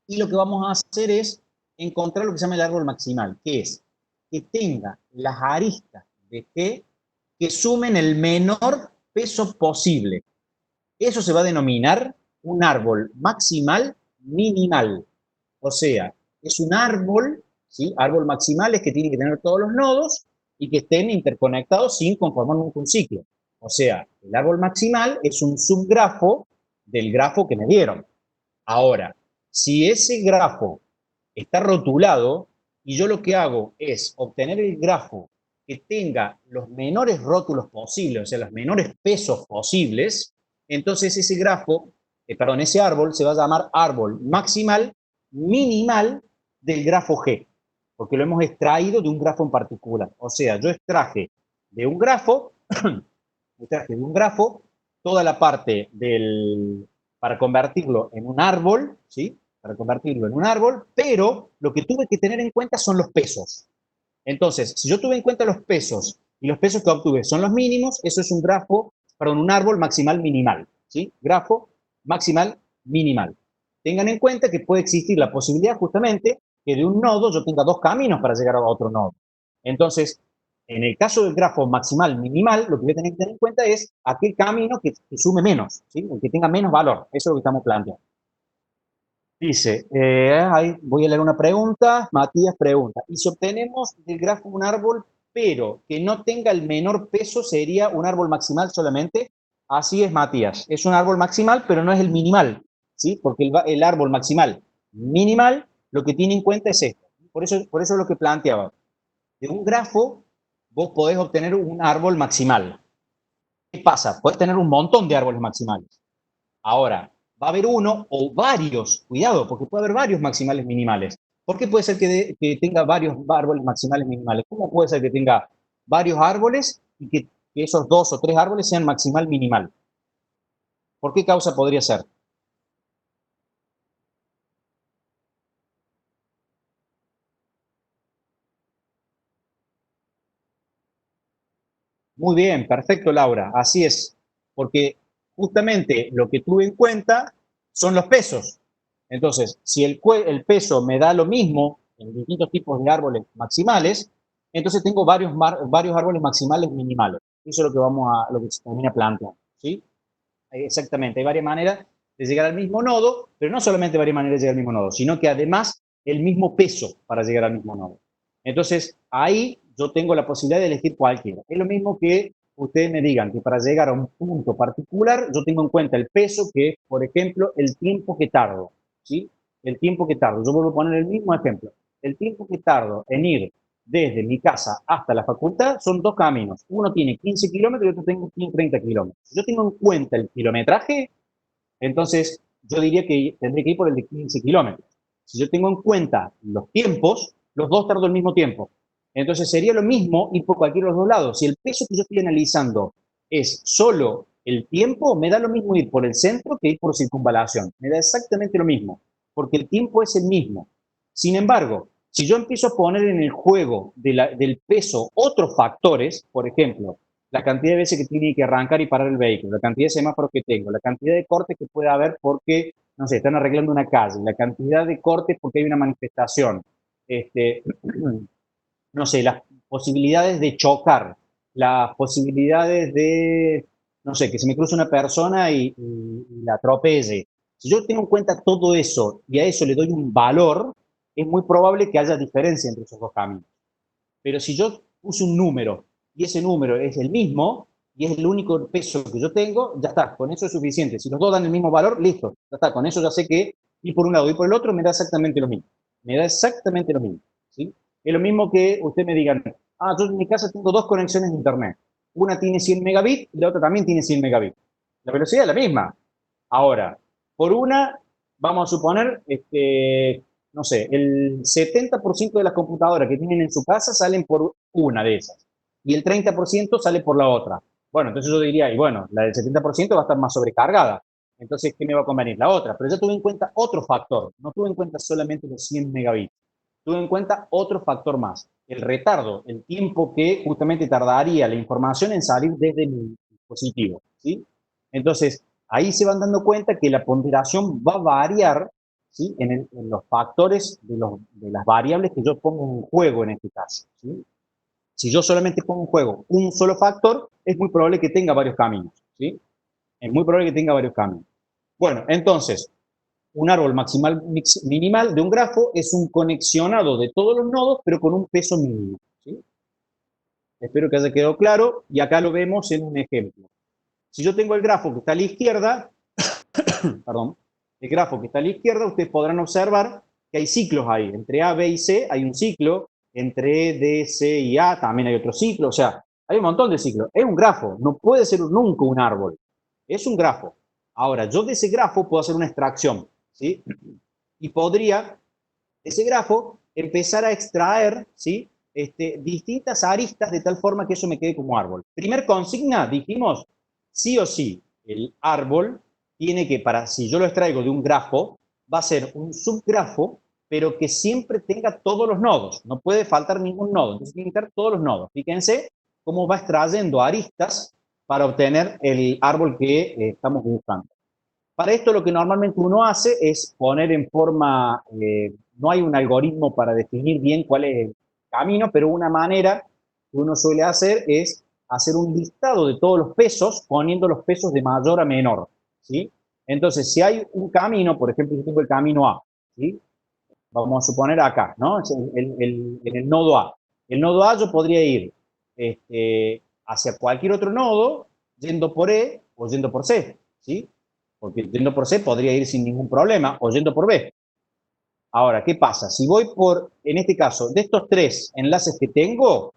y lo que vamos a hacer es encontrar lo que se llama el árbol maximal, que es que tenga las aristas de G que sumen el menor peso posible. Eso se va a denominar un árbol maximal minimal. O sea, es un árbol, ¿sí? Árbol maximal es que tiene que tener todos los nodos y que estén interconectados sin conformar un ciclo. O sea, el árbol maximal es un subgrafo del grafo que me dieron. Ahora, si ese grafo está rotulado y yo lo que hago es obtener el grafo que tenga los menores rótulos posibles, o sea, los menores pesos posibles, entonces ese grafo, perdón, ese árbol se va a llamar árbol maximal minimal del grafo G, porque lo hemos extraído de un grafo en particular. O sea, yo extraje de un grafo, toda la parte para convertirlo en un árbol, ¿sí? Para convertirlo en un árbol, pero lo que tuve que tener en cuenta son los pesos. Entonces, si yo tuve en cuenta los pesos y los pesos que obtuve son los mínimos, eso es un grafo, perdón, un árbol maximal minimal, ¿sí? Grafo maximal minimal. Tengan en cuenta que puede existir la posibilidad justamente que de un nodo yo tenga dos caminos para llegar a otro nodo. Entonces, en el caso del grafo maximal minimal, lo que voy a tener que tener en cuenta es aquel camino que sume menos, ¿sí? El que tenga menos valor. Eso es lo que estamos planteando. Dice, voy a leer una pregunta. Matías pregunta, ¿y si obtenemos del grafo un árbol, pero que no tenga el menor peso, sería un árbol maximal solamente? Así es, Matías. Es un árbol maximal, pero no es el minimal, ¿sí? Porque el árbol maximal minimal lo que tiene en cuenta es esto. Por eso es lo que planteaba. De un grafo, vos podés obtener un árbol maximal. ¿Qué pasa? Podés tener un montón de árboles maximales. Ahora, va a haber uno o varios, cuidado, porque puede haber varios maximales minimales. ¿Por qué puede ser que tenga varios árboles maximales minimales? ¿Cómo puede ser que tenga varios árboles y que esos dos o tres árboles sean maximal minimal? ¿Por qué causa podría ser? Muy bien, perfecto, Laura, así es, porque justamente lo que tuve en cuenta son los pesos. Entonces, si el peso me da lo mismo en distintos tipos de árboles maximales, entonces tengo varios árboles maximales minimales. Eso es lo que se termina planteando, ¿sí? Exactamente, hay varias maneras de llegar al mismo nodo, pero no solamente varias maneras de llegar al mismo nodo, sino que además el mismo peso para llegar al mismo nodo. Entonces, ahí yo tengo la posibilidad de elegir cualquiera. Es lo mismo que ustedes me digan que para llegar a un punto particular, yo tengo en cuenta el peso, que es, por ejemplo, el tiempo que tardo, ¿sí? El tiempo que tardo. Yo vuelvo a poner el mismo ejemplo. El tiempo que tardo en ir desde mi casa hasta la facultad son dos caminos. Uno tiene 15 kilómetros y otro tiene 30 kilómetros. Si yo tengo en cuenta el kilometraje, entonces yo diría que tendría que ir por el de 15 kilómetros. Si yo tengo en cuenta los tiempos, los dos tardo el mismo tiempo. Entonces sería lo mismo ir por cualquiera de los dos lados. Si el peso que yo estoy analizando es solo el tiempo, me da lo mismo ir por el centro que ir por circunvalación. Me da exactamente lo mismo, porque el tiempo es el mismo. Sin embargo, si yo empiezo a poner en el juego del peso otros factores, por ejemplo, la cantidad de veces que tiene que arrancar y parar el vehículo, la cantidad de semáforos que tengo, la cantidad de cortes que puede haber porque, no sé, están arreglando una calle, la cantidad de cortes porque hay una manifestación. no sé, las posibilidades de chocar, las posibilidades de, no sé, que se me cruce una persona y la atropelle. Si yo tengo en cuenta todo eso y a eso le doy un valor, es muy probable que haya diferencia entre esos dos caminos. Pero si yo puse un número y ese número es el mismo y es el único peso que yo tengo, ya está, con eso es suficiente. Si los dos dan el mismo valor, listo, ya está, con eso ya sé que ir por un lado y por el otro me da exactamente lo mismo. Me da exactamente lo mismo. ¿Sí? Es lo mismo que usted me diga, yo en mi casa tengo dos conexiones de internet. Una tiene 100 megabits y la otra también tiene 100 megabits. La velocidad es la misma. Ahora, por una, vamos a suponer, no sé, el 70% de las computadoras que tienen en su casa salen por una de esas y el 30% sale por la otra. Bueno, entonces yo diría, y bueno, la del 70% va a estar más sobrecargada. Entonces, ¿qué me va a convenir? La otra. Pero ya tuve en cuenta otro factor. No tuve en cuenta solamente los 100 megabits. Tuve en cuenta otro factor más. El retardo, el tiempo que justamente tardaría la información en salir desde mi dispositivo. ¿Sí? Entonces, ahí se van dando cuenta que la ponderación va a variar, ¿sí? En los factores de las variables que yo pongo en juego en este caso. ¿Sí? Si yo solamente pongo en juego un solo factor, es muy probable que tenga varios caminos. ¿Sí? Es muy probable que tenga varios caminos. Bueno, entonces, un árbol maximal minimal de un grafo es un conexionado de todos los nodos, pero con un peso mínimo. ¿Sí? Espero que haya quedado claro y acá lo vemos en un ejemplo. Si yo tengo el grafo que está a la izquierda, perdón, el grafo que está a la izquierda, ustedes podrán observar que hay ciclos ahí. Entre A, B y C hay un ciclo, entre D, C y A también hay otro ciclo, o sea, hay un montón de ciclos. Es un grafo, no puede ser nunca un árbol. Es un grafo. Ahora, yo de ese grafo puedo hacer una extracción, ¿sí? Y podría, ese grafo, empezar a extraer, ¿sí? Distintas aristas de tal forma que eso me quede como árbol. Primer consigna, dijimos, sí o sí, el árbol tiene que, si yo lo extraigo de un grafo, va a ser un subgrafo, pero que siempre tenga todos los nodos. No puede faltar ningún nodo. Entonces tiene que estar todos los nodos. Fíjense cómo va extrayendo aristas para obtener el árbol que estamos buscando. Para esto lo que normalmente uno hace es poner en forma, no hay un algoritmo para definir bien cuál es el camino, pero una manera que uno suele hacer es hacer un listado de todos los pesos, poniendo los pesos de mayor a menor. ¿Sí? Entonces, si hay un camino, por ejemplo, yo tengo el camino A, ¿sí? Vamos a suponer acá, ¿no? En el nodo A. El nodo A yo podría ir hacia cualquier otro nodo, yendo por E o yendo por C, ¿sí? Porque yendo por C podría ir sin ningún problema, o yendo por B. Ahora, ¿qué pasa? Si voy por, en este caso, de estos tres enlaces que tengo,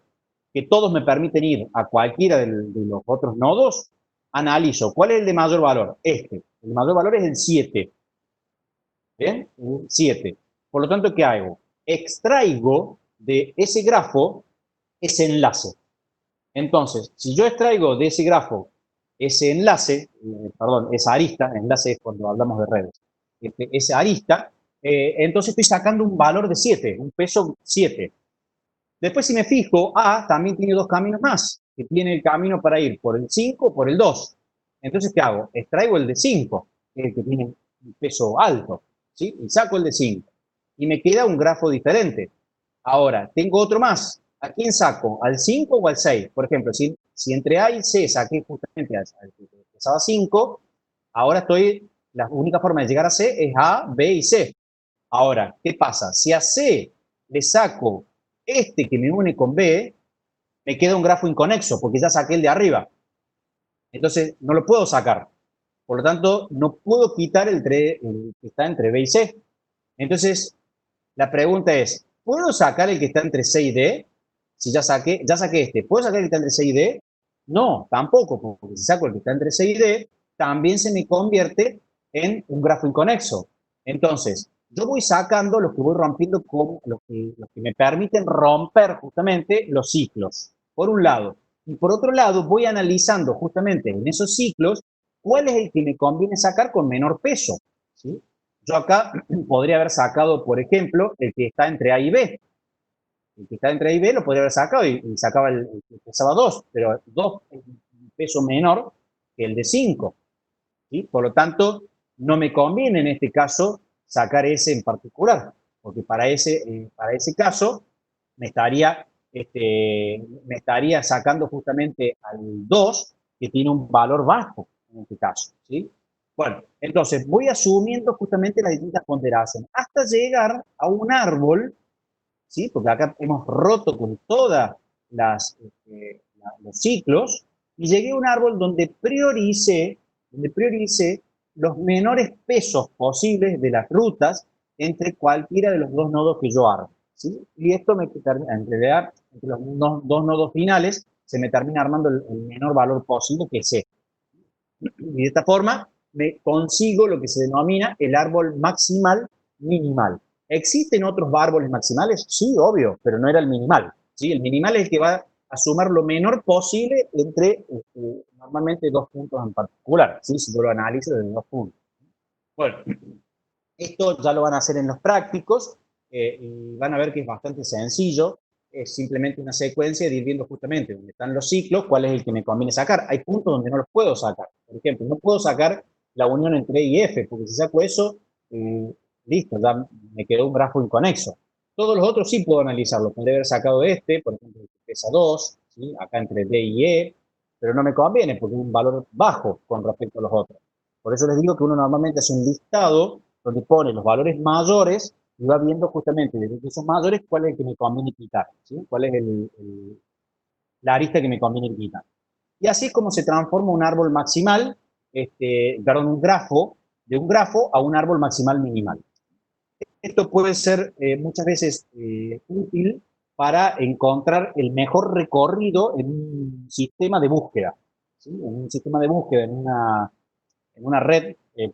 que todos me permiten ir a cualquiera de los otros nodos, analizo cuál es el de mayor valor. El de mayor valor es el 7. ¿Bien? 7. Por lo tanto, ¿qué hago? Extraigo de ese grafo ese enlace. Entonces, si yo extraigo de ese grafo ese enlace, perdón, esa arista, enlace es cuando hablamos de redes, esa arista, entonces estoy sacando un valor de 7, un peso 7. Después, si me fijo, A también tiene dos caminos más, que tiene el camino para ir por el 5 o por el 2. Entonces, ¿qué hago? Extraigo el de 5, el que tiene un peso alto, ¿sí? Y saco el de 5. Y me queda un grafo diferente. Ahora, tengo otro más. ¿A quién saco? ¿Al 5 o al 6? Por ejemplo, si entre A y C saqué justamente al que pesaba 5, ahora la única forma de llegar a C es A, B y C. Ahora, ¿qué pasa? Si a C le saco que me une con B, me queda un grafo inconexo, porque ya saqué el de arriba. Entonces, no lo puedo sacar. Por lo tanto, no puedo quitar el que está entre B y C. Entonces, la pregunta es, ¿puedo sacar el que está entre C y D? Si ya saqué ¿puedo sacar el que está entre C y D? No, tampoco, porque si saco el que está entre C y D, también se me convierte en un grafo inconexo. Entonces, yo voy sacando los que voy rompiendo con los que me permiten romper justamente los ciclos, por un lado. Y por otro lado, voy analizando justamente en esos ciclos cuál es el que me conviene sacar con menor peso. ¿Sí? Yo acá podría haber sacado, por ejemplo, el que está entre A y B. El que está entre A y B lo podría haber sacado y sacaba el que pesaba 2, pero 2 es un peso menor que el de 5. ¿Sí? Por lo tanto, no me conviene en este caso sacar ese en particular. porque para ese caso me estaría sacando justamente al 2, que tiene un valor bajo en este caso, ¿sí? Bueno, entonces voy asumiendo justamente las distintas ponderaciones hasta llegar a un árbol, ¿sí? Porque acá hemos roto con todos los ciclos y llegué a un árbol donde priorice los menores pesos posibles de las rutas entre cualquiera de los dos nodos que yo armo, ¿sí? Y esto me termina, entre los dos nodos finales, se me termina armando el menor valor posible, que es este. Y de esta forma me consigo lo que se denomina el árbol maximal minimal. ¿Existen otros árboles maximales? Sí, obvio, pero no era el minimal, ¿sí? El minimal es el que va a sumar lo menor posible entre normalmente dos puntos en particular, ¿sí? Si yo lo analizo desde dos puntos. Bueno, esto ya lo van a hacer en los prácticos y van a ver que es bastante sencillo. Es simplemente una secuencia de ir viendo justamente dónde están los ciclos, cuál es el que me conviene sacar. Hay puntos donde no los puedo sacar. Por ejemplo, no puedo sacar la unión entre E y F, porque si saco eso, listo, ya me quedó un grafo inconexo. Todos los otros sí puedo analizarlo. Podría haber sacado este, por ejemplo, que pesa 2, ¿sí? Acá entre D y E, pero no me conviene porque es un valor bajo con respecto a los otros. Por eso les digo que uno normalmente hace un listado donde pone los valores mayores y va viendo justamente desde esos mayores cuál es el que me conviene quitar, ¿sí? Cuál es la arista que me conviene quitar. Y así es como se transforma un árbol maximal, perdón, de un grafo a un árbol maximal minimal. Esto puede ser muchas veces útil para encontrar el mejor recorrido en un sistema de búsqueda, ¿sí? En un sistema de búsqueda, en una red, en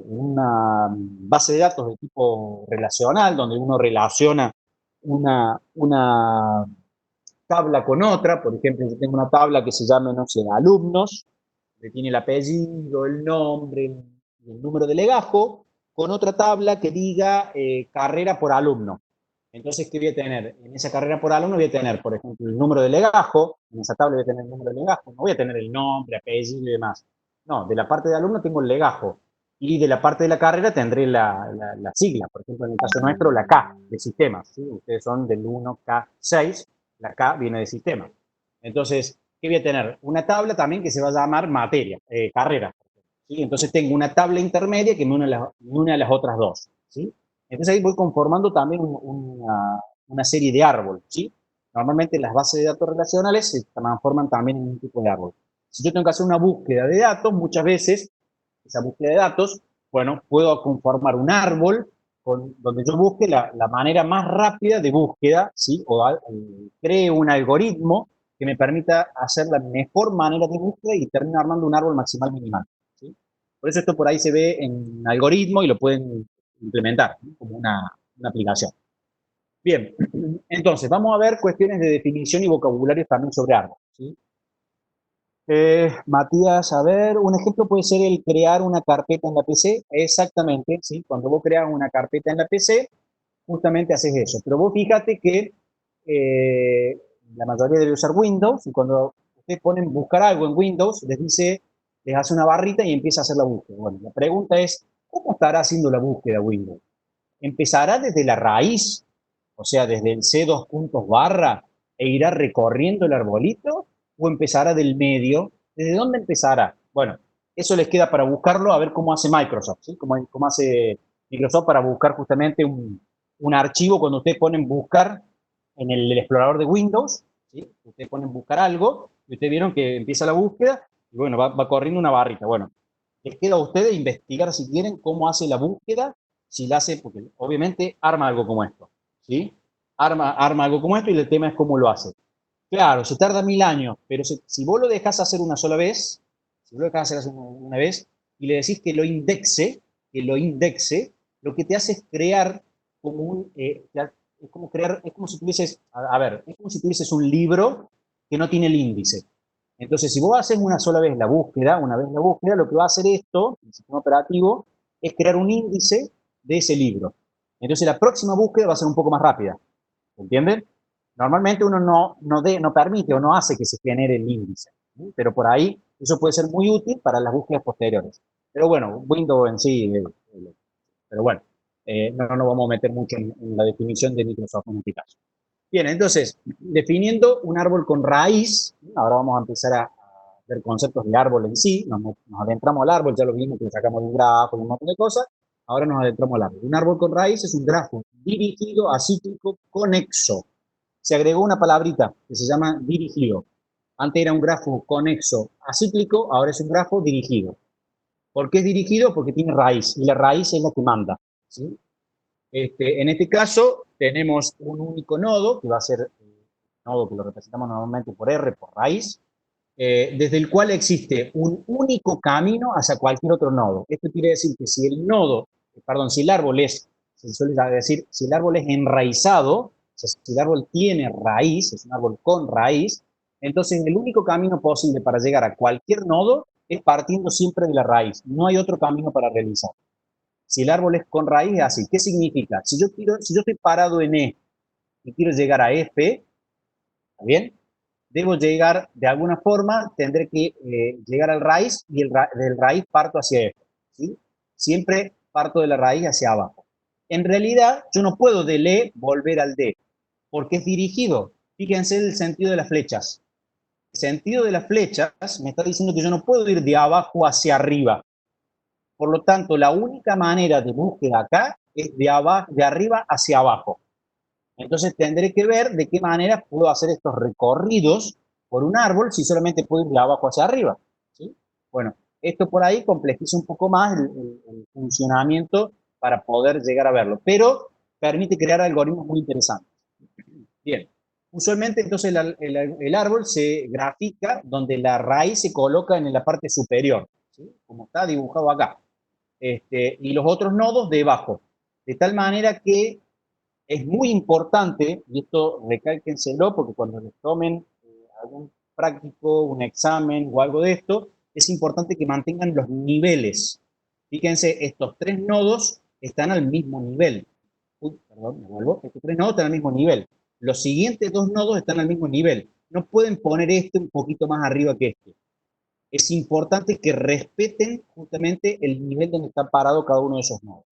una base de datos de tipo relacional, donde uno relaciona una tabla con otra. Por ejemplo, yo tengo una tabla que se llama, no sé, alumnos, que tiene el apellido, el nombre, el número de legajo, con otra tabla que diga carrera por alumno. Entonces, ¿qué voy a tener? En esa carrera por alumno voy a tener, por ejemplo, el número de legajo. En esa tabla voy a tener el número de legajo. No voy a tener el nombre, apellido y demás. No, de la parte de alumno tengo el legajo. Y de la parte de la carrera tendré la sigla. Por ejemplo, en el caso nuestro, la K de sistemas, ¿sí? Ustedes son del 1K6, la K viene de sistema. Entonces, ¿qué voy a tener? Una tabla también que se va a llamar materia, carrera, ¿sí? Entonces tengo una tabla intermedia que me une a las otras dos, ¿sí? Entonces ahí voy conformando también una serie de árbol, ¿sí? Normalmente las bases de datos relacionales se transforman también en un tipo de árbol. Si yo tengo que hacer una búsqueda de datos, muchas veces esa búsqueda de datos, bueno, puedo conformar un árbol donde yo busque la manera más rápida de búsqueda, ¿sí? O cree un algoritmo que me permita hacer la mejor manera de búsqueda y termino armando un árbol maximal minimal, ¿sí? Por eso esto por ahí se ve en algoritmo y lo pueden implementar, ¿no? Como una aplicación. Bien, entonces vamos a ver cuestiones de definición y vocabulario también sobre árboles, ¿sí? Matías, a ver, un ejemplo puede ser el crear una carpeta en la PC. Exactamente, ¿sí? Cuando vos creas una carpeta en la PC, justamente haces eso. Pero vos fíjate que la mayoría debe usar Windows y cuando ustedes ponen buscar algo en Windows, les hace una barrita y empieza a hacer la búsqueda. Bueno, la pregunta es, ¿cómo estará haciendo la búsqueda Windows? ¿Empezará desde la raíz, o sea, desde el C2 puntos barra, e irá recorriendo el arbolito? ¿O empezará del medio? ¿Desde dónde empezará? Bueno, eso les queda para buscarlo, a ver cómo hace Microsoft, ¿sí? Cómo hace Microsoft para buscar justamente un archivo cuando ustedes ponen buscar en el explorador de Windows, ¿sí? Ustedes ponen buscar algo y ustedes vieron que empieza la búsqueda y bueno, va corriendo una barrita. Bueno, les queda a ustedes investigar si quieren cómo hace la búsqueda, si la hace, porque obviamente arma algo como esto, ¿sí? Arma algo como esto y el tema es cómo lo hace. Claro, se tarda 1000 años, pero si vos lo dejás hacer una sola vez, si vos lo dejás hacer una vez y le decís que lo indexe, lo que te hace es crear como es como si tuvieses, a ver, es como si tuvieses un libro que no tiene el índice. Entonces, si vos haces una vez la búsqueda, lo que va a hacer esto, el sistema operativo, es crear un índice de ese libro. Entonces, la próxima búsqueda va a ser un poco más rápida. ¿Entienden? Normalmente uno no permite o no hace que se genere el índice, ¿sí? Pero por ahí eso puede ser muy útil para las búsquedas posteriores. Pero bueno, Windows en sí, pero bueno, no nos vamos a meter mucho en la definición de Microsoft en este caso. Bien, entonces, definiendo un árbol con raíz, ahora vamos a empezar a ver conceptos de árbol en sí, nos adentramos al árbol, ya lo vimos que le sacamos de un grafo y un montón de cosas, ahora nos adentramos al árbol. Un árbol con raíz es un grafo dirigido, acíclico, conexo. Se agregó una palabrita que se llama dirigido. Antes era un grafo conexo acíclico, ahora es un grafo dirigido. ¿Por qué es dirigido? Porque tiene raíz, y la raíz es la que manda, ¿sí? En este caso, tenemos un único nodo, que va a ser el nodo que lo representamos normalmente por R, por raíz, desde el cual existe un único camino hacia cualquier otro nodo. Esto quiere decir que si el nodo, perdón, si el árbol es, se suele decir, si el árbol es enraizado, o sea, si el árbol tiene raíz, es un árbol con raíz, entonces el único camino posible para llegar a cualquier nodo es partiendo siempre de la raíz. No hay otro camino para realizar. Si el árbol es con raíz, es así. ¿Qué significa? Si yo estoy parado en E y quiero llegar a F, ¿está bien? Debo llegar, de alguna forma, tendré que llegar al raíz y del raíz parto hacia F, ¿sí? Siempre parto de la raíz hacia abajo. En realidad, yo no puedo del E volver al D, porque es dirigido. Fíjense el sentido de las flechas. El sentido de las flechas me está diciendo que yo no puedo ir de abajo hacia arriba. Por lo tanto, la única manera de búsqueda acá es de arriba hacia abajo. Entonces tendré que ver de qué manera puedo hacer estos recorridos por un árbol si solamente puedo ir de abajo hacia arriba, ¿sí? Bueno, esto por ahí complejiza un poco más el funcionamiento para poder llegar a verlo, pero permite crear algoritmos muy interesantes. Bien, usualmente entonces el árbol se grafica donde la raíz se coloca en la parte superior, ¿sí? Como está dibujado acá. Y los otros nodos debajo, de tal manera que es muy importante, y esto recálquenselo porque cuando les tomen algún práctico, un examen o algo de esto, es importante que mantengan los niveles. Fíjense, estos tres nodos están al mismo nivel. Uy, perdón, me vuelvo. Estos tres nodos están al mismo nivel. Los siguientes dos nodos están al mismo nivel. No pueden poner este un poquito más arriba que este. Es importante que respeten justamente el nivel donde está parado cada uno de esos nodos.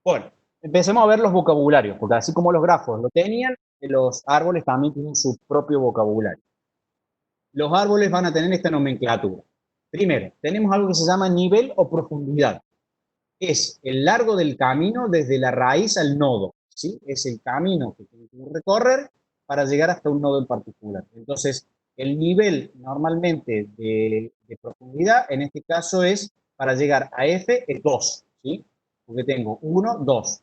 Bueno, empecemos a ver los vocabularios, porque así como los grafos lo tenían, los árboles también tienen su propio vocabulario. Los árboles van a tener esta nomenclatura. Primero, tenemos algo que se llama nivel o profundidad. Es el largo del camino desde la raíz al nodo, ¿sí? Es el camino que tiene que recorrer para llegar hasta un nodo en particular. Entonces, el nivel normalmente de profundidad, en este caso es, para llegar a F, es 2, ¿sí? Porque tengo 1, 2,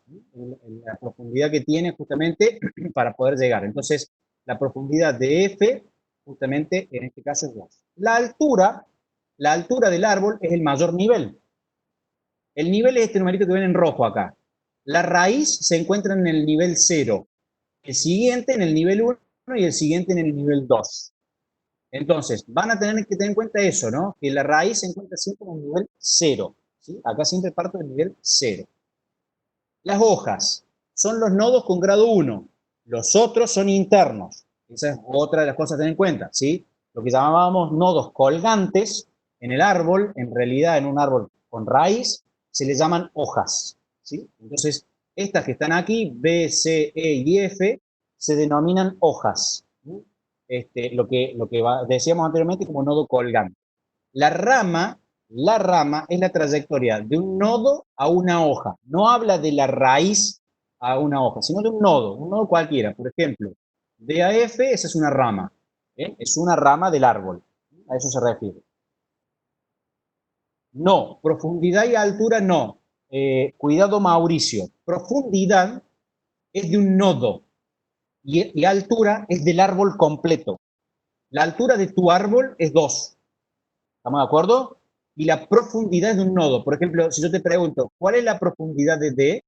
la profundidad que tiene justamente para poder llegar. Entonces, la profundidad de F, justamente en este caso es 2. La altura del árbol es el mayor nivel. El nivel es este numerito que ven en rojo acá. La raíz se encuentra en el nivel 0, el siguiente en el nivel 1 y el siguiente en el nivel 2. Entonces, van a tener que tener en cuenta eso, ¿no? Que la raíz se encuentra siempre en el nivel 0, ¿sí? Acá siempre parto del nivel 0. Las hojas son los nodos con grado 1. Los otros son internos. Esa es otra de las cosas a tener en cuenta, ¿sí? Lo que llamábamos nodos colgantes en el árbol, en realidad en un árbol con raíz, se les llaman hojas, ¿sí? Entonces, estas que están aquí, B, C, E y F, se denominan hojas. Lo que decíamos anteriormente como nodo colgante. La rama es la trayectoria de un nodo a una hoja. No habla de la raíz a una hoja, sino de un nodo cualquiera. Por ejemplo, de a F, esa es una rama. Es una rama del árbol. A eso se refiere. No, profundidad y altura no. Cuidado, Mauricio. Profundidad es de un nodo y altura es del árbol completo. La altura de tu árbol es 2. ¿Estamos de acuerdo? Y la profundidad de un nodo. Por ejemplo, si yo te pregunto, ¿cuál es la profundidad de D?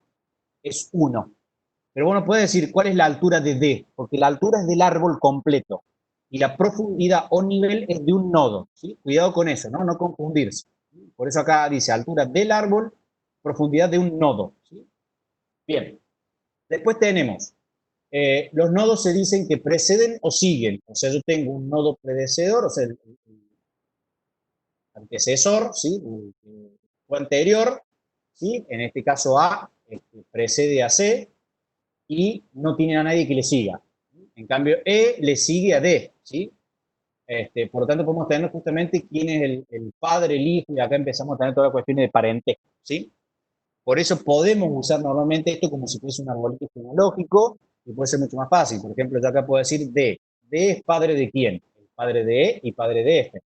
Es 1. Pero vos no puedes decir cuál es la altura de D, porque la altura es del árbol completo. Y la profundidad o nivel es de un nodo. ¿Sí? Cuidado con eso, ¿no? No confundirse. Por eso acá dice altura del árbol, profundidad de un nodo. ¿Sí? Bien. Después tenemos, los nodos se dicen que preceden o siguen. O sea, yo tengo un nodo predecesor, o sea, el antecesor, ¿sí? O anterior, ¿sí? En este caso A, precede a C y no tiene a nadie que le siga. En cambio, E le sigue a D, ¿sí? Por lo tanto, podemos tener justamente quién es el padre, el hijo, y acá empezamos a tener todas las cuestiones de parentesco, ¿sí? Por eso podemos usar normalmente esto como si fuese un arbolito genealógico, y puede ser mucho más fácil. Por ejemplo, yo acá puedo decir D. D es padre de quién? El padre de E y padre de F.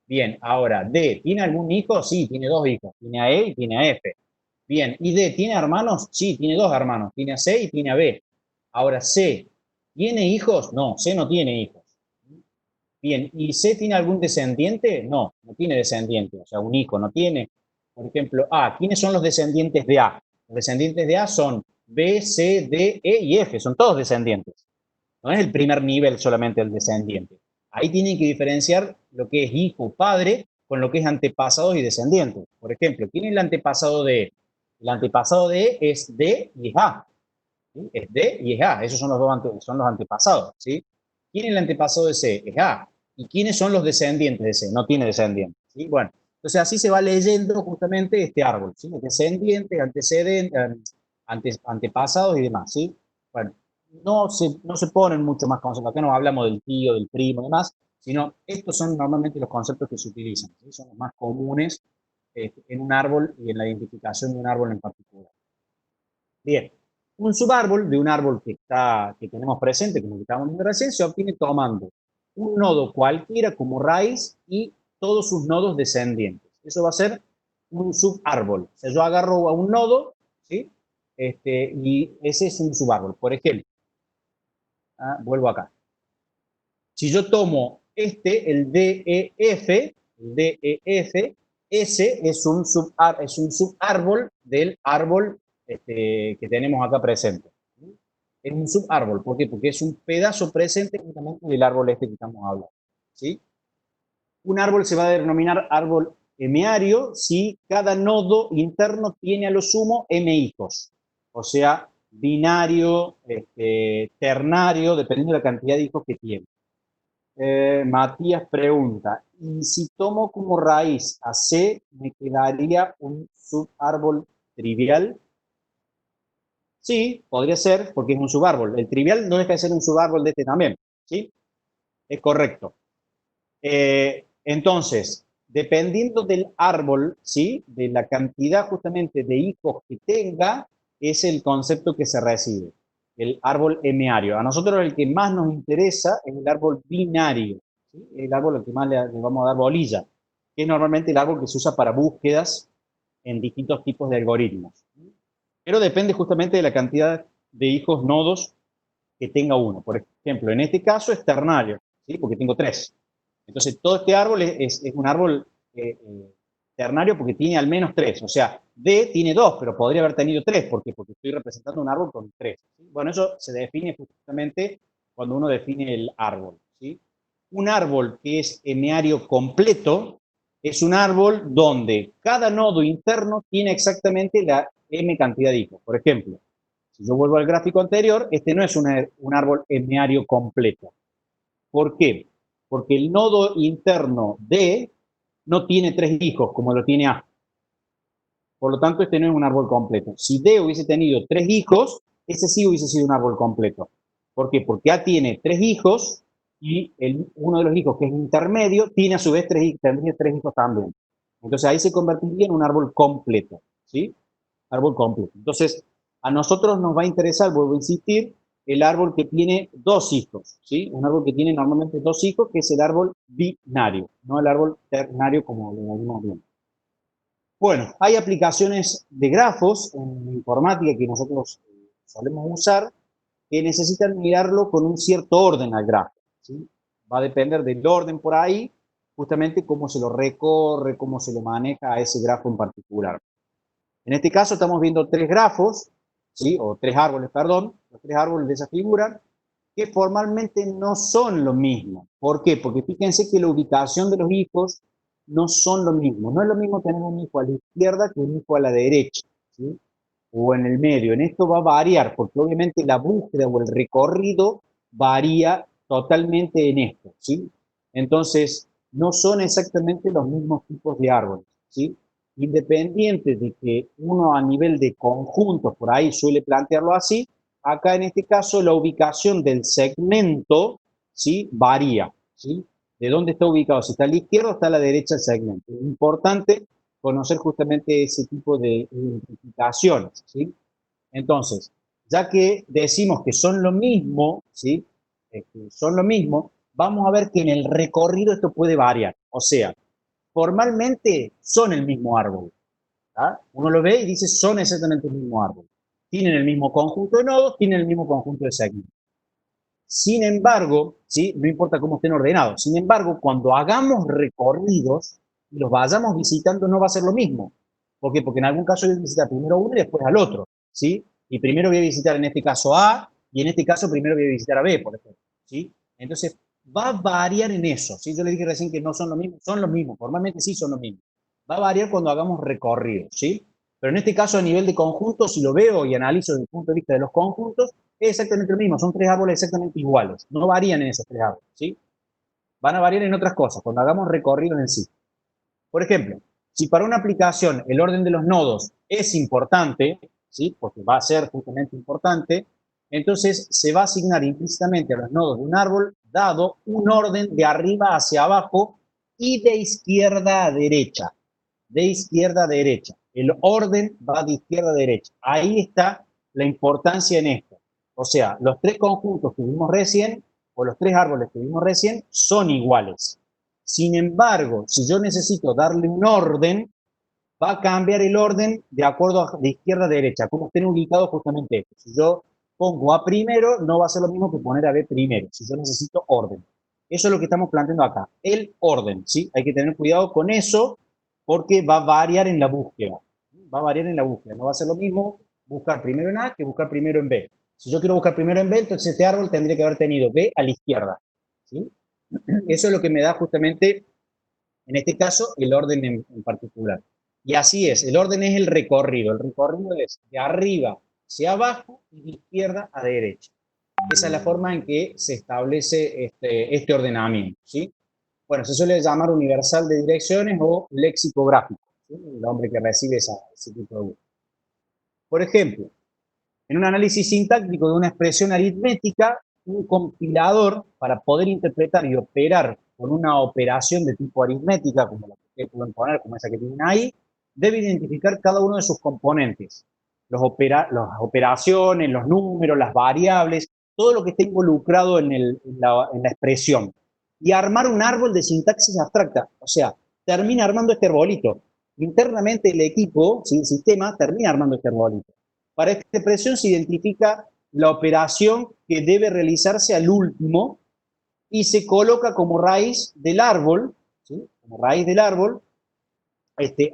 Bien, ahora, D, ¿tiene algún hijo? Sí, tiene dos hijos. Tiene a E y tiene a F. Bien, ¿y D tiene hermanos? Sí, tiene dos hermanos. Tiene a C y tiene a B. Ahora, C, ¿tiene hijos? No, C no tiene hijos. Bien, ¿y C tiene algún descendiente? No, no tiene descendiente, o sea, un hijo no tiene. Por ejemplo, A, ¿quiénes son los descendientes de A? Los descendientes de A son B, C, D, E y F, son todos descendientes. No es el primer nivel solamente el descendiente. Ahí tienen que diferenciar lo que es hijo, padre, con lo que es antepasados y descendientes. Por ejemplo, ¿quién es el antepasado de E? El antepasado de E es D y es A. ¿Sí? Es D y es A, esos son son los antepasados, ¿sí? ¿Quién es el antepasado de C? Es A. ¿Y quiénes son los descendientes de C? No tiene descendientes, ¿sí? Bueno, entonces así se va leyendo justamente este árbol, ¿sí? Descendientes, antecedentes, antepasados y demás, ¿sí? Bueno, no se ponen mucho más conceptos, acá no hablamos del tío, del primo y demás, sino estos son normalmente los conceptos que se utilizan, ¿sí? Son los más comunes en un árbol y en la identificación de un árbol en particular. Bien, un subárbol de un árbol que tenemos presente, como que estamos viendo recién, se obtiene tomando un nodo cualquiera como raíz y todos sus nodos descendientes. Eso va a ser un subárbol. O sea, yo agarro a un nodo, ¿sí? Y ese es un subárbol. Por ejemplo, vuelvo acá. Si yo tomo el DEF, ese es un subárbol del árbol que tenemos acá presente. Es un subárbol, ¿por qué? Porque es un pedazo presente justamente del árbol que estamos hablando, ¿sí? Un árbol se va a denominar árbol meario si cada nodo interno tiene a lo sumo m hijos, o sea, binario, ternario, dependiendo de la cantidad de hijos que tiene. Matías pregunta, ¿y si tomo como raíz a C, me quedaría un subárbol trivial? Sí, podría ser, porque es un subárbol. El trivial no deja de ser un subárbol de este también, ¿sí? Es correcto. Entonces, dependiendo del árbol, ¿sí? De la cantidad justamente de hijos que tenga, es el concepto que se recibe. El árbol emeario. A nosotros el que más nos interesa es el árbol binario, ¿sí? El árbol al que más le vamos a dar bolilla, que es normalmente el árbol que se usa para búsquedas en distintos tipos de algoritmos. Pero depende justamente de la cantidad de hijos nodos que tenga uno. Por ejemplo, en este caso es ternario, ¿sí? Porque tengo 3. Entonces, todo este árbol es un árbol ternario porque tiene al menos 3. O sea, D tiene 2, pero podría haber tenido 3. ¿Por qué? Porque estoy representando un árbol con 3. ¿Sí? Bueno, eso se define justamente cuando uno define el árbol, ¿sí? Un árbol que es emeario completo es un árbol donde cada nodo interno tiene exactamente la m cantidad de hijos. Por ejemplo, si yo vuelvo al gráfico anterior, este no es un árbol emeario completo. ¿Por qué? Porque el nodo interno D no tiene 3 hijos como lo tiene A. Por lo tanto, este no es un árbol completo. Si D hubiese tenido 3 hijos, ese sí hubiese sido un árbol completo. ¿Por qué? Porque A tiene 3 hijos y uno de los hijos, que es intermedio, tiene a su vez 3 hijos también. Entonces ahí se convertiría en un árbol completo, ¿sí? Árbol completo. Entonces, a nosotros nos va a interesar, vuelvo a insistir, el árbol que tiene 2 hijos, ¿sí? Un árbol que tiene normalmente 2 hijos, que es el árbol binario, no el árbol ternario como lo vimos bien. Bueno, hay aplicaciones de grafos en informática que nosotros solemos usar que necesitan mirarlo con un cierto orden al grafo, ¿sí? Va a depender del orden por ahí, justamente cómo se lo recorre, cómo se lo maneja a ese grafo en particular. En este caso estamos viendo 3 grafos, ¿sí? O 3 árboles, perdón, los 3 árboles de esa figura, que formalmente no son lo mismo. ¿Por qué? Porque fíjense que la ubicación de los hijos no son lo mismo. No es lo mismo tener un hijo a la izquierda que un hijo a la derecha, ¿sí? O en el medio. En esto va a variar, porque obviamente la búsqueda o el recorrido varía totalmente en esto, ¿sí? Entonces, no son exactamente los mismos tipos de árboles, ¿sí? independiente de que uno a nivel de conjunto, por ahí suele plantearlo así, acá en este caso la ubicación del segmento, ¿sí?, varía, ¿sí? ¿De dónde está ubicado? Si está a la izquierda o está a la derecha el segmento. Es importante conocer justamente ese tipo de identificaciones, ¿sí? Entonces, ya que decimos que son lo mismo, ¿sí?, son lo mismo, vamos a ver que en el recorrido esto puede variar. O sea, formalmente son el mismo árbol. ¿Ah? Uno lo ve y dice son exactamente el mismo árbol. Tienen el mismo conjunto de nodos, tienen el mismo conjunto de segmentos. Sin embargo, ¿sí?, no importa cómo estén ordenados, sin embargo, cuando hagamos recorridos y los vayamos visitando no va a ser lo mismo. ¿Por qué? Porque en algún caso voy a visitar primero uno y después al otro, ¿sí? Y primero voy a visitar en este caso A y en este caso primero voy a visitar a B, por ejemplo, ¿sí? Entonces, va a variar en eso, ¿sí? Yo le dije recién que no son los mismos, formalmente sí son los mismos. Va a variar cuando hagamos recorridos, ¿sí? Pero en este caso, a nivel de conjuntos, si lo veo y analizo desde el punto de vista de los conjuntos, es exactamente lo mismo, son tres árboles exactamente iguales, no varían en esos tres árboles, ¿sí? Van a variar en otras cosas, cuando hagamos recorridos en sí. Por ejemplo, si para una aplicación el orden de los nodos es importante, ¿sí?, porque va a ser justamente importante, entonces se va a asignar implícitamente a los nodos de un árbol dado un orden de arriba hacia abajo y de izquierda a derecha. De izquierda a derecha. El orden va de izquierda a derecha. Ahí está la importancia en esto. O sea, los tres conjuntos que vimos recién, o los tres árboles que vimos recién, son iguales. Sin embargo, si yo necesito darle un orden, va a cambiar el orden de acuerdo a de izquierda a derecha, como estén ubicados justamente estos. Si yo pongo A primero, no va a ser lo mismo que poner a B primero, si yo necesito orden. Eso es lo que estamos planteando acá, el orden, ¿sí? Hay que tener cuidado con eso porque va a variar en la búsqueda. Va a variar en la búsqueda, no va a ser lo mismo buscar primero en A que buscar primero en B. Si yo quiero buscar primero en B, entonces este árbol tendría que haber tenido B a la izquierda, ¿sí? Eso es lo que me da justamente, en este caso, el orden en particular. Y así es, el orden es el recorrido es de arriba hacia abajo y de izquierda a derecha. Esa es la forma en que se establece este ordenamiento, ¿sí? Bueno, se suele llamar universal de direcciones o lexicográfico, ¿sí?, el hombre que recibe ese tipo de búsqueda. Por ejemplo, en un análisis sintáctico de una expresión aritmética, un compilador, para poder interpretar y operar con una operación de tipo aritmética, como la que ustedes pueden poner, como esa que tienen ahí, debe identificar cada uno de sus componentes. Las operaciones, los números, las variables, todo lo que esté involucrado en la expresión. Y armar un árbol de sintaxis abstracta. O sea, termina armando este arbolito. Internamente el equipo, ¿sí?, el sistema, termina armando este arbolito. Para esta expresión se identifica la operación que debe realizarse al último y se coloca como raíz del árbol, ¿sí?, como raíz del árbol,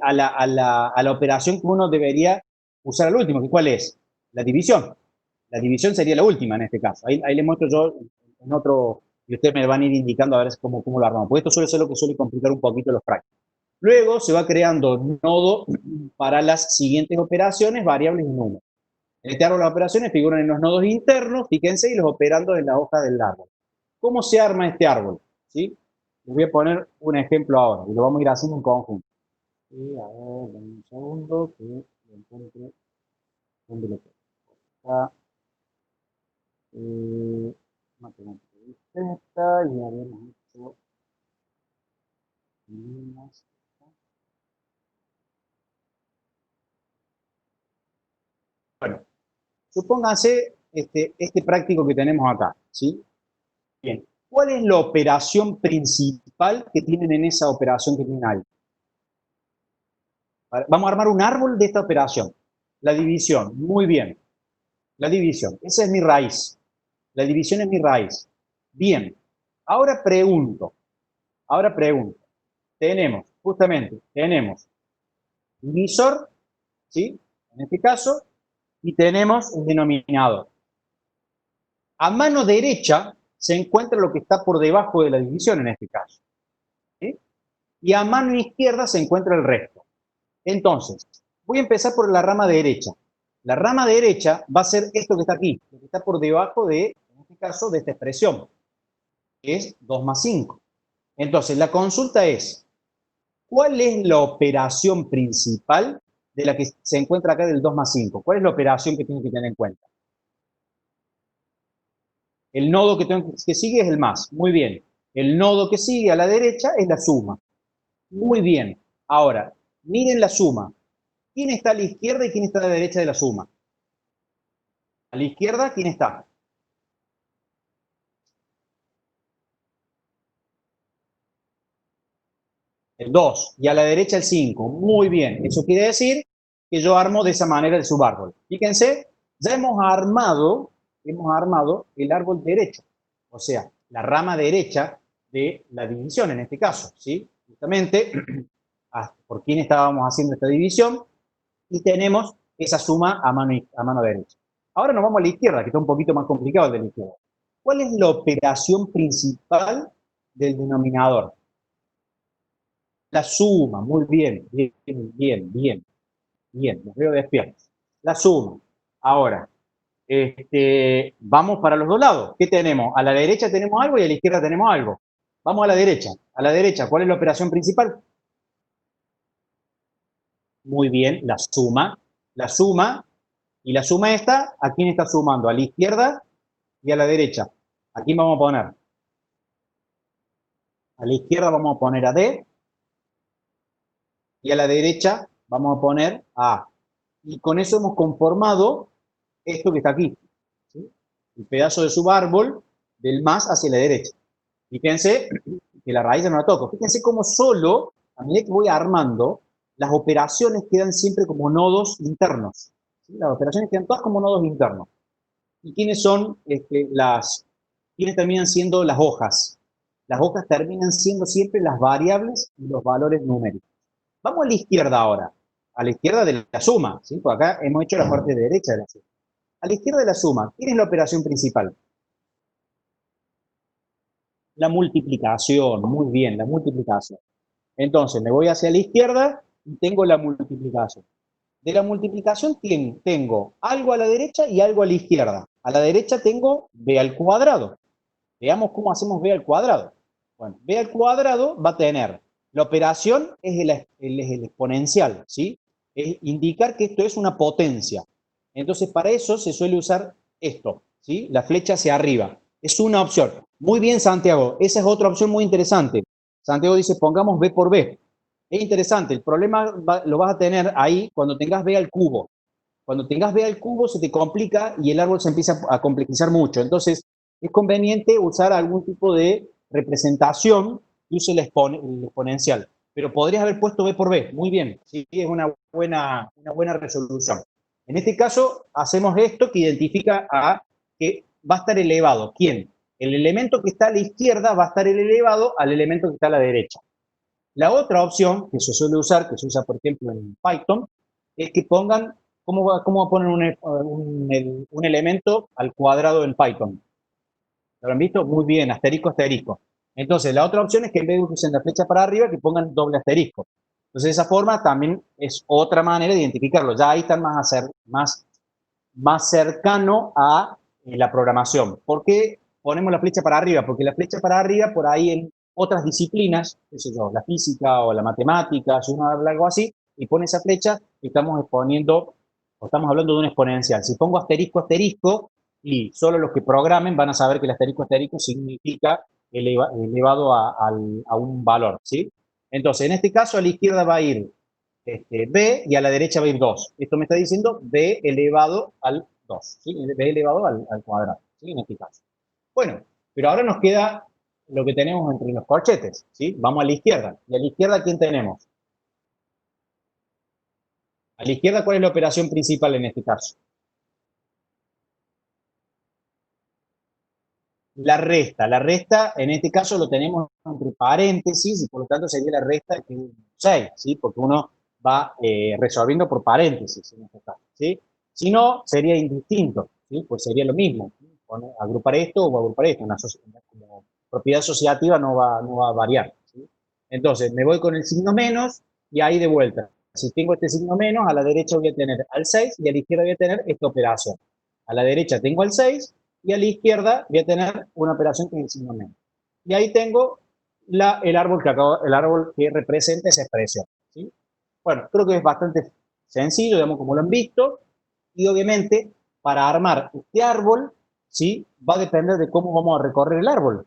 a la operación que uno debería usar al último, que ¿cuál es? La división. La división sería la última en este caso. Ahí les muestro yo en otro, y ustedes me van a ir indicando a ver cómo lo armamos, porque esto suele ser lo que suele complicar un poquito los prácticos. Luego se va creando nodo para las siguientes operaciones, variables y números. En este árbol las operaciones figuran en los nodos internos, fíjense, y los operandos en la hoja del árbol. ¿Cómo se arma este árbol? ¿Sí? Les voy a poner un ejemplo ahora, y lo vamos a ir haciendo en conjunto. Y a ver, un segundo, que lo encuentre donde lo tengo. Acá, matemática discreta, y habíamos hecho líneas. Bueno, supónganse este práctico que tenemos acá, ¿sí? Bien, ¿cuál es la operación principal que tienen en esa operación que tienen ahí? Vamos a armar un árbol de esta operación. La división, muy bien. La división, esa es mi raíz. La división es mi raíz. Bien, ahora pregunto. Tenemos divisor, ¿sí?, en este caso, y tenemos un denominador. A mano derecha se encuentra lo que está por debajo de la división en este caso, ¿sí?, y a mano izquierda se encuentra el resto. Entonces, voy a empezar por la rama derecha. La rama derecha va a ser esto que está aquí, lo que está por debajo de, en este caso, de esta expresión, que es 2 más 5. Entonces, la consulta es, ¿Cuál es la operación principal de la que se encuentra acá del 2 más 5? ¿Cuál es la operación que tengo que tener en cuenta? El nodo que sigue es el más. Muy bien. El nodo que sigue a la derecha es la suma. Muy bien. Ahora, miren la suma. ¿Quién está a la izquierda y quién está a la derecha de la suma? A la izquierda, ¿quién está? El 2. Y a la derecha el 5. Muy bien. Eso quiere decir que yo armo de esa manera el subárbol. Fíjense, ya hemos armado el árbol derecho. O sea, la rama derecha de la división en este caso. ¿Sí? Justamente, por quién estábamos haciendo esta división. Y tenemos esa suma a mano derecha. Ahora nos vamos a la izquierda, que está un poquito más complicado el de la izquierda. ¿Cuál es la operación principal del denominador? La suma, muy bien, bien, bien, bien, bien, los veo despiertos. La suma. Ahora, vamos para los dos lados. ¿Qué tenemos? A la derecha tenemos algo y a la izquierda tenemos algo. Vamos a la derecha. A la derecha, ¿cuál es la operación principal? Muy bien, la suma. La suma. Y la suma esta, ¿a quién está sumando? A la izquierda y a la derecha. ¿A quién vamos a poner? A la izquierda vamos a poner a D y a la derecha vamos a poner a A. Y con eso hemos conformado esto que está aquí. ¿Sí? El pedazo de subárbol del más hacia la derecha. Fíjense que la raíz no la toco. Fíjense cómo solo, a medida que voy armando, las operaciones quedan siempre como nodos internos. ¿Sí? Las operaciones quedan todas como nodos internos. ¿Y quiénes son quiénes terminan siendo las hojas? Las hojas terminan siendo siempre las variables y los valores numéricos. Vamos a la izquierda ahora, a la izquierda de la suma, ¿sí? Por acá hemos hecho la parte derecha de la suma. A la izquierda de la suma, ¿quién es la operación principal? La multiplicación, muy bien, la multiplicación. Entonces, me voy hacia la izquierda y tengo la multiplicación. De la multiplicación tengo algo a la derecha y algo a la izquierda. A la derecha tengo b al cuadrado. Veamos cómo hacemos b al cuadrado. Bueno, b al cuadrado va a tener, la operación es el exponencial, ¿sí? Es indicar que esto es una potencia. Entonces, para eso se suele usar esto, ¿sí? La flecha hacia arriba. Es una opción. Muy bien, Santiago. Esa es otra opción muy interesante. Santiago dice, pongamos b por b. Es interesante. El problema lo vas a tener ahí cuando tengas b al cubo. Cuando tengas b al cubo se te complica y el árbol se empieza a complejizar mucho. Entonces, es conveniente usar algún tipo de representación que use el exponencial. Pero podrías haber puesto b por b. Muy bien. Sí, es una buena resolución. En este caso, hacemos esto que identifica a que va a estar elevado. ¿Quién? El elemento que está a la izquierda va a estar elevado al elemento que está a la derecha. La otra opción que se suele usar, que se usa por ejemplo en Python, es que pongan, ¿cómo ponen un elemento al cuadrado en Python? ¿Lo han visto? Muy bien, asterisco, asterisco. Entonces, la otra opción es que en vez de que usen la flecha para arriba, que pongan doble asterisco. Entonces, de esa forma también es otra manera de identificarlo. Ya ahí están más cercano a la programación. ¿Por qué ponemos la flecha para arriba? Porque la flecha para arriba, por ahí en otras disciplinas, qué sé yo, la física o la matemática, si uno habla algo así, y pone esa flecha, estamos exponiendo, o estamos hablando de un exponencial. Si pongo asterisco, asterisco, y solo los que programen van a saber que el asterisco, asterisco significa elevado a un valor, ¿sí? Entonces, en este caso, a la izquierda va a ir b y a la derecha va a ir 2. Esto me está diciendo b elevado al 2, ¿sí? B elevado al cuadrado, ¿sí? En este caso. Bueno, pero ahora nos queda lo que tenemos entre los corchetes, ¿sí? Vamos a la izquierda. ¿Y a la izquierda quién tenemos? A la izquierda, ¿cuál es la operación principal en este caso? La resta en este caso lo tenemos entre paréntesis y por lo tanto sería la resta que es 6, ¿sí? Porque uno va resolviendo por paréntesis en este caso, ¿sí? Si no, sería indistinto, ¿sí? Pues sería lo mismo, ¿sí? Agrupar esto o agrupar esto, como propiedad asociativa no va a variar, ¿sí? Entonces, me voy con el signo menos y ahí de vuelta. Si tengo este signo menos, a la derecha voy a tener al 6 y a la izquierda voy a tener esta operación. A la derecha tengo al 6 y a la izquierda voy a tener una operación que es el signo menos. Y ahí tengo el árbol que representa esa expresión, ¿sí? Bueno, creo que es bastante sencillo, digamos, como lo han visto, y obviamente para armar este árbol, ¿sí? Va a depender de cómo vamos a recorrer el árbol.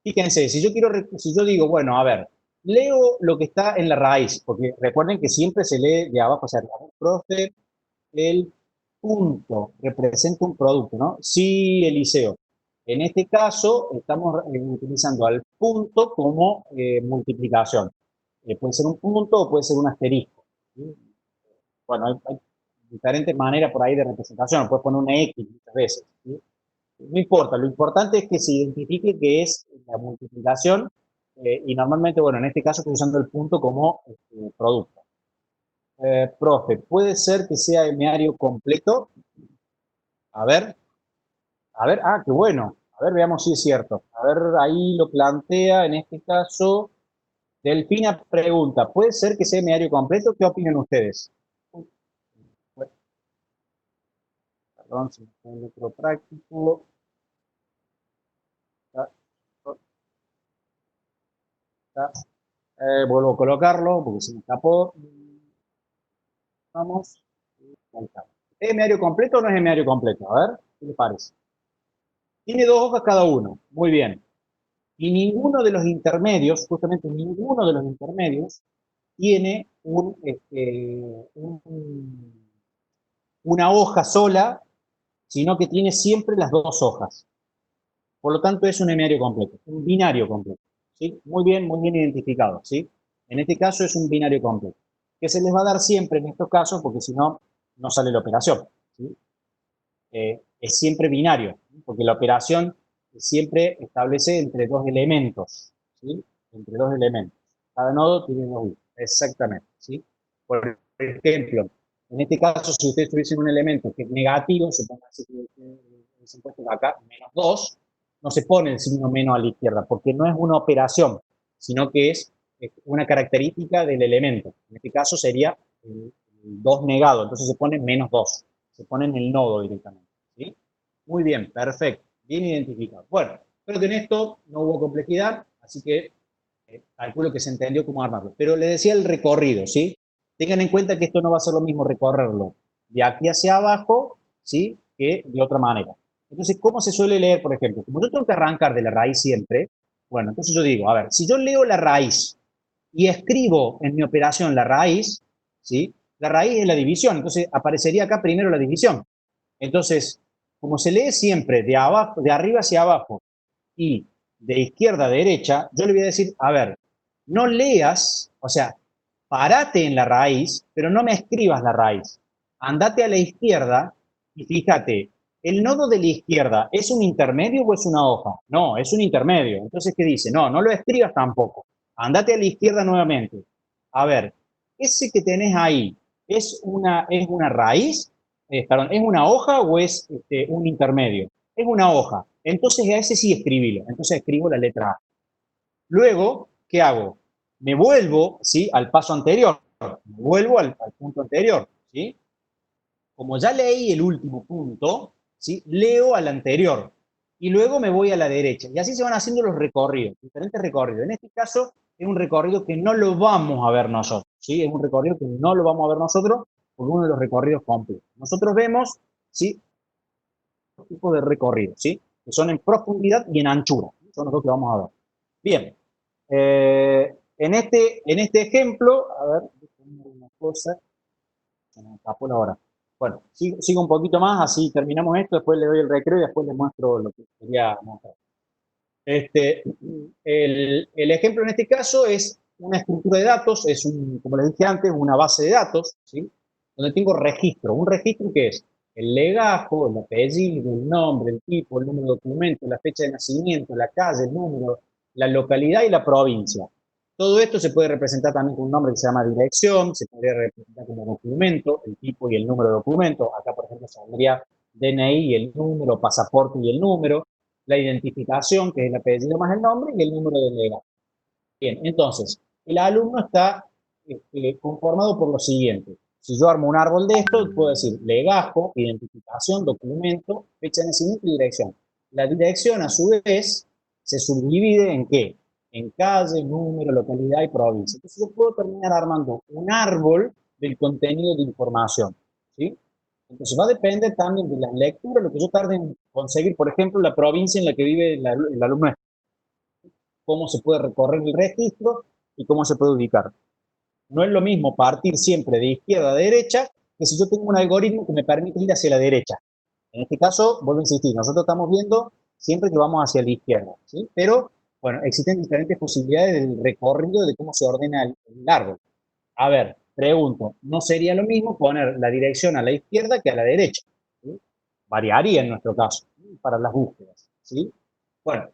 Fíjense, si yo digo, bueno, a ver, leo lo que está en la raíz, porque recuerden que siempre se lee de abajo hacia arriba. Profe, el punto representa un producto, ¿no? Sí, Eliseo. En este caso, estamos utilizando al punto como multiplicación. Puede ser un punto o puede ser un asterisco, ¿sí? Bueno, hay diferentes maneras por ahí de representación. Puedes poner una X muchas veces, ¿sí? No importa, lo importante es que se identifique que es la multiplicación y normalmente, bueno, en este caso estoy usando el punto como producto. Profe, ¿puede ser que sea hemiario completo? A ver, qué bueno. A ver, veamos si es cierto. A ver, ahí lo plantea, en este caso, Delfina pregunta, ¿puede ser que sea hemiario completo? ¿Qué opinan ustedes? Perdón, si me fue el otro práctico. Vuelvo a colocarlo porque se me escapó. Vamos. Ahí está. ¿Es hemiario completo o no es hemiario completo? A ver, ¿qué les parece? Tiene dos hojas cada uno. Muy bien. Y ninguno de los intermedios, justamente ninguno de los intermedios, tiene una hoja sola, sino que tiene siempre las dos hojas. Por lo tanto, es un hemiario completo, un binario completo. ¿Sí? Muy bien identificado. ¿Sí? En este caso es un binario completo, que se les va a dar siempre en estos casos, porque si no, no sale la operación. ¿Sí? Es siempre binario, ¿sí? Porque la operación siempre establece entre dos elementos. ¿Sí? Entre dos elementos. Cada nodo tiene dos bits. Exactamente. ¿Sí? Por ejemplo, en este caso, si ustedes tuviesen un elemento que es negativo, supongan que se puesto acá menos 2, no se pone el signo menos a la izquierda, porque no es una operación, sino que es una característica del elemento. En este caso sería el 2 negado, entonces se pone menos 2, se pone en el nodo directamente. ¿Sí? Muy bien, perfecto, bien identificado. Bueno, creo que en esto no hubo complejidad, así que calculo que se entendió cómo armarlo. Pero le decía el recorrido, ¿sí? Tengan en cuenta que esto no va a ser lo mismo recorrerlo de aquí hacia abajo, ¿sí? Que de otra manera. Entonces, ¿cómo se suele leer, por ejemplo? Como yo tengo que arrancar de la raíz siempre, bueno, entonces yo digo, a ver, si yo leo la raíz y escribo en mi operación la raíz, ¿sí? La raíz es la división, entonces aparecería acá primero la división. Entonces, como se lee siempre de abajo, de arriba hacia abajo y de izquierda a derecha, yo le voy a decir, a ver, no leas, o sea, parate en la raíz, pero no me escribas la raíz. Andate a la izquierda y fíjate, ¿el nodo de la izquierda es un intermedio o es una hoja? No, es un intermedio. Entonces, ¿qué dice? No, no lo escribas tampoco. Andate a la izquierda nuevamente. A ver, ese que tenés ahí, es una raíz? Perdón, ¿es una hoja o es un intermedio? Es una hoja. Entonces a ese sí escribilo. Entonces escribo la letra A. Luego, ¿qué hago? Me vuelvo, ¿sí? Al paso anterior. Me vuelvo al punto anterior, ¿sí? Como ya leí el último punto, ¿sí? Leo al anterior. Y luego me voy a la derecha. Y así se van haciendo los recorridos, diferentes recorridos. En este caso, es un recorrido que no lo vamos a ver nosotros, ¿sí? Es un recorrido que no lo vamos a ver nosotros porque uno de los recorridos completos. Nosotros vemos, ¿sí? Tipos de recorridos, ¿sí? Que son en profundidad y en anchura. Son los dos que vamos a ver. Bien. En este ejemplo, a ver, una cosa, se me escapó la hora. Bueno, sigo un poquito más, así terminamos esto, después le doy el recreo y después les muestro lo que quería mostrar. El ejemplo en este caso es una estructura de datos, es como les dije antes, una base de datos, ¿sí? Donde tengo registro. Un registro que es el legajo, el apellido, el nombre, el tipo, el número de documento, la fecha de nacimiento, la calle, el número, la localidad y la provincia. Todo esto se puede representar también con un nombre que se llama dirección, se puede representar como documento, el tipo y el número de documento. Acá, por ejemplo, saldría DNI, el número, pasaporte y el número, la identificación, que es el apellido más el nombre, y el número del legajo. Bien, entonces, el alumno está conformado por lo siguiente. Si yo armo un árbol de esto, puedo decir legajo, identificación, documento, fecha de nacimiento y dirección. La dirección, a su vez, se subdivide en qué? en calle, número, localidad y provincia. Entonces yo puedo terminar armando un árbol del contenido de información, ¿sí? Entonces va a depender también de las lecturas, lo que yo tarde en conseguir, por ejemplo, la provincia en la que vive el alumno, cómo se puede recorrer el registro y cómo se puede ubicar. No es lo mismo partir siempre de izquierda a derecha que si yo tengo un algoritmo que me permite ir hacia la derecha. En este caso, vuelvo a insistir, nosotros estamos viendo siempre que vamos hacia la izquierda, ¿sí? Pero, bueno, existen diferentes posibilidades del recorrido de cómo se ordena el árbol. A ver, pregunto, ¿no sería lo mismo poner la dirección a la izquierda que a la derecha? ¿Sí? Variaría en nuestro caso, ¿sí? Para las búsquedas, ¿sí? Bueno,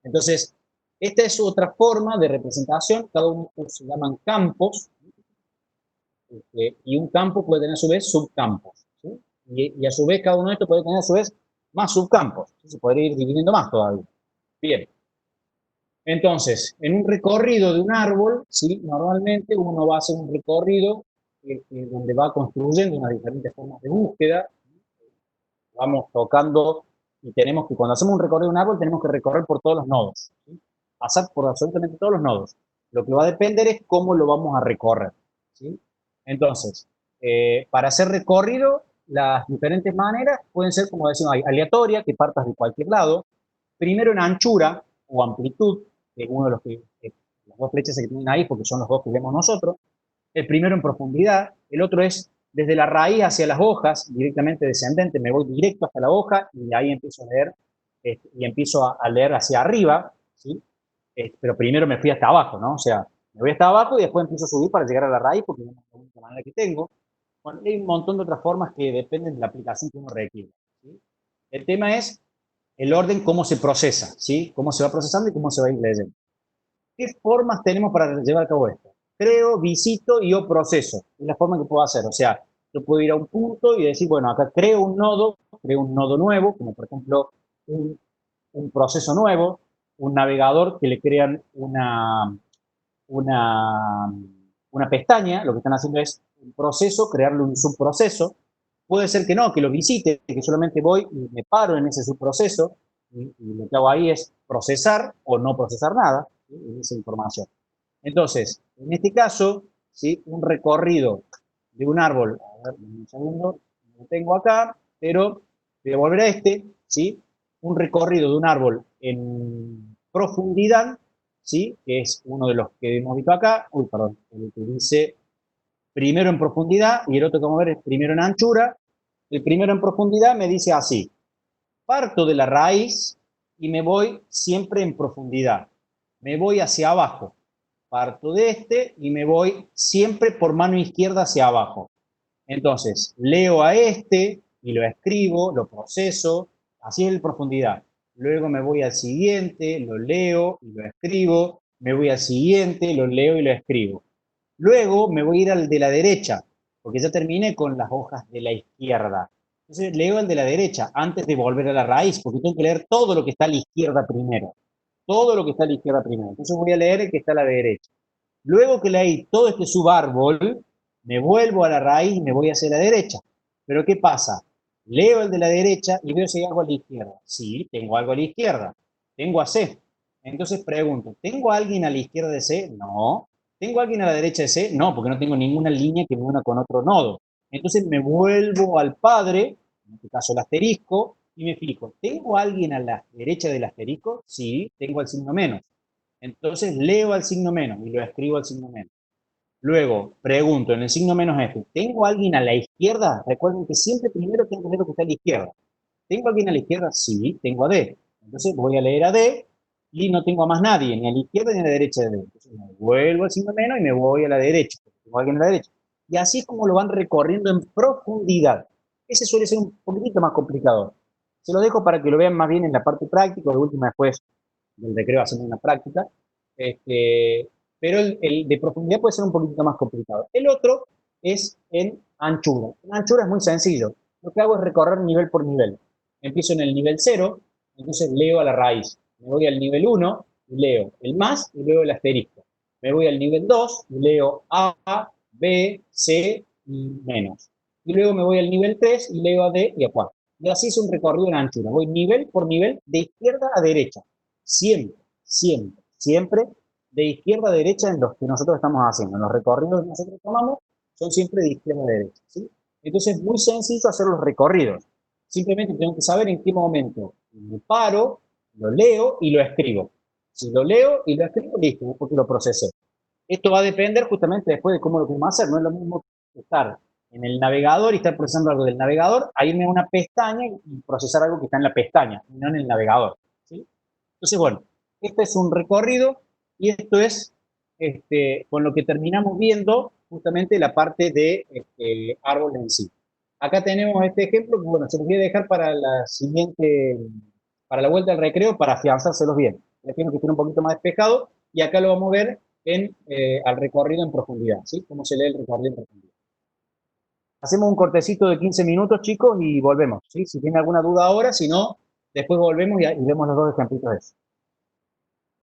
entonces, esta es otra forma de representación, cada uno se llaman campos, y un campo puede tener a su vez subcampos, ¿sí? Y a su vez cada uno de estos puede tener a su vez más subcampos, ¿sí? Se podría ir dividiendo más todavía. Bien, entonces, en un recorrido de un árbol, ¿sí? Normalmente uno va a hacer un recorrido donde va construyendo unas diferentes formas de búsqueda, vamos tocando y tenemos que, cuando hacemos un recorrido de un árbol, tenemos que recorrer por todos los nodos, ¿sí? Pasar por absolutamente todos los nodos. Lo que va a depender es cómo lo vamos a recorrer, ¿sí? Entonces, para hacer recorrido, las diferentes maneras pueden ser, como decimos, aleatoria, que partas de cualquier lado, primero en anchura o amplitud, que es uno de los que, las dos flechas que tienen ahí, porque son los dos que vemos nosotros, el primero en profundidad, el otro es desde la raíz hacia las hojas, directamente descendente, me voy directo hasta la hoja y ahí empiezo a leer, y empiezo a leer hacia arriba, ¿sí? Pero primero me fui hasta abajo, ¿no? O sea, me voy hasta abajo y después empiezo a subir para llegar a la raíz, porque es la única manera que tengo. Bueno, hay un montón de otras formas que dependen de la aplicación que uno requiere, ¿sí? El tema es el orden, cómo se procesa, ¿sí? Cómo se va procesando y cómo se va a ir leyendo. ¿Qué formas tenemos para llevar a cabo esto? Creo, visito y o proceso. Es la forma que puedo hacer. O sea, yo puedo ir a un punto y decir, bueno, acá creo un nodo nuevo, como por ejemplo un proceso nuevo, un navegador que le crean una, una pestaña, lo que están haciendo es un proceso, crearle un subproceso. Puede ser que no, que lo visite, que solamente voy y me paro en ese subproceso y lo que hago ahí es procesar o no procesar nada, ¿sí? Esa información. Entonces, en este caso, ¿sí? Un recorrido de un árbol, a ver, un segundo, lo tengo acá, pero voy a volver a este, ¿sí? Un recorrido de un árbol en profundidad, ¿sí? Que es uno de los que hemos visto acá, uy, perdón, el que dice primero en profundidad y el otro que vamos a ver es primero en anchura. El primero en profundidad me dice así, parto de la raíz y me voy siempre en profundidad. Me voy hacia abajo. Parto de este y me voy siempre por mano izquierda hacia abajo. Entonces, leo a este y lo escribo, lo proceso, así es en profundidad. Luego me voy al siguiente, lo leo y lo escribo, me voy al siguiente, lo leo y lo escribo. Luego me voy a ir al de la derecha, porque ya terminé con las hojas de la izquierda. Entonces leo el de la derecha antes de volver a la raíz, porque tengo que leer todo lo que está a la izquierda primero. Todo lo que está a la izquierda primero. Entonces voy a leer el que está a la derecha. Luego que leí todo este subárbol, me vuelvo a la raíz y me voy hacia la derecha. Pero ¿qué pasa? Leo el de la derecha y veo si hay algo a la izquierda. Sí, tengo algo a la izquierda. Tengo a C. Entonces pregunto, ¿tengo a alguien a la izquierda de C? No. ¿Tengo a alguien a la derecha de C? No, porque no tengo ninguna línea que me una con otro nodo. Entonces me vuelvo al padre, en este caso el asterisco, y me fijo, ¿tengo a alguien a la derecha del asterisco? Sí, tengo el signo menos. Entonces leo al signo menos y lo escribo al signo menos. Luego pregunto en el signo menos este, ¿tengo a alguien a la izquierda? Recuerden que siempre primero tengo que ver lo que está a la izquierda. ¿Tengo a alguien a la izquierda? Sí, tengo a D. Entonces voy a leer a D y no tengo a más nadie, ni a la izquierda ni a la derecha de D. Entonces me vuelvo al signo menos y me voy a la derecha, porque tengo a alguien a la derecha. Y así es como lo van recorriendo en profundidad. Ese suele ser un poquitito más complicado. Se lo dejo para que lo vean más bien en la parte práctica, de última después del recreo haciendo una práctica. Este, pero el de profundidad puede ser un poquito más complicado. El otro es en anchura. En anchura es muy sencillo. Lo que hago es recorrer nivel por nivel. Empiezo en el nivel 0, entonces leo a la raíz. Me voy al nivel 1 y leo el más y leo el asterisco. Me voy al nivel 2 y leo A, B, C y menos. Y luego me voy al nivel 3 y leo a D y a 4. Y así es un recorrido en anchura. Voy nivel por nivel de izquierda a derecha. Siempre, siempre, siempre de izquierda a derecha en los que nosotros estamos haciendo. En los recorridos que nosotros tomamos son siempre de izquierda a derecha, ¿sí? Entonces es muy sencillo hacer los recorridos. Simplemente tengo que saber en qué momento me paro, lo leo y lo escribo. Si lo leo y lo escribo, listo, porque lo procesé. Esto va a depender justamente después de cómo lo queremos hacer. No es lo mismo estar en el navegador y estar procesando algo del navegador, a irme a una pestaña y procesar algo que está en la pestaña, no en el navegador, ¿sí? Entonces, bueno, este es un recorrido y esto es con lo que terminamos viendo justamente la parte de árboles en sí. Acá tenemos este ejemplo que, bueno, se los voy a dejar para la siguiente, para la vuelta al recreo, para afianzárselos bien. Les quiero que esté un poquito más despejado y acá lo vamos a ver al recorrido en profundidad, ¿sí? Cómo se lee el recorrido en profundidad. Hacemos un cortecito de 15 minutos, chicos, y volvemos, ¿sí? Si tienen alguna duda ahora, si no, después volvemos y vemos los dos ejemplitos de eso.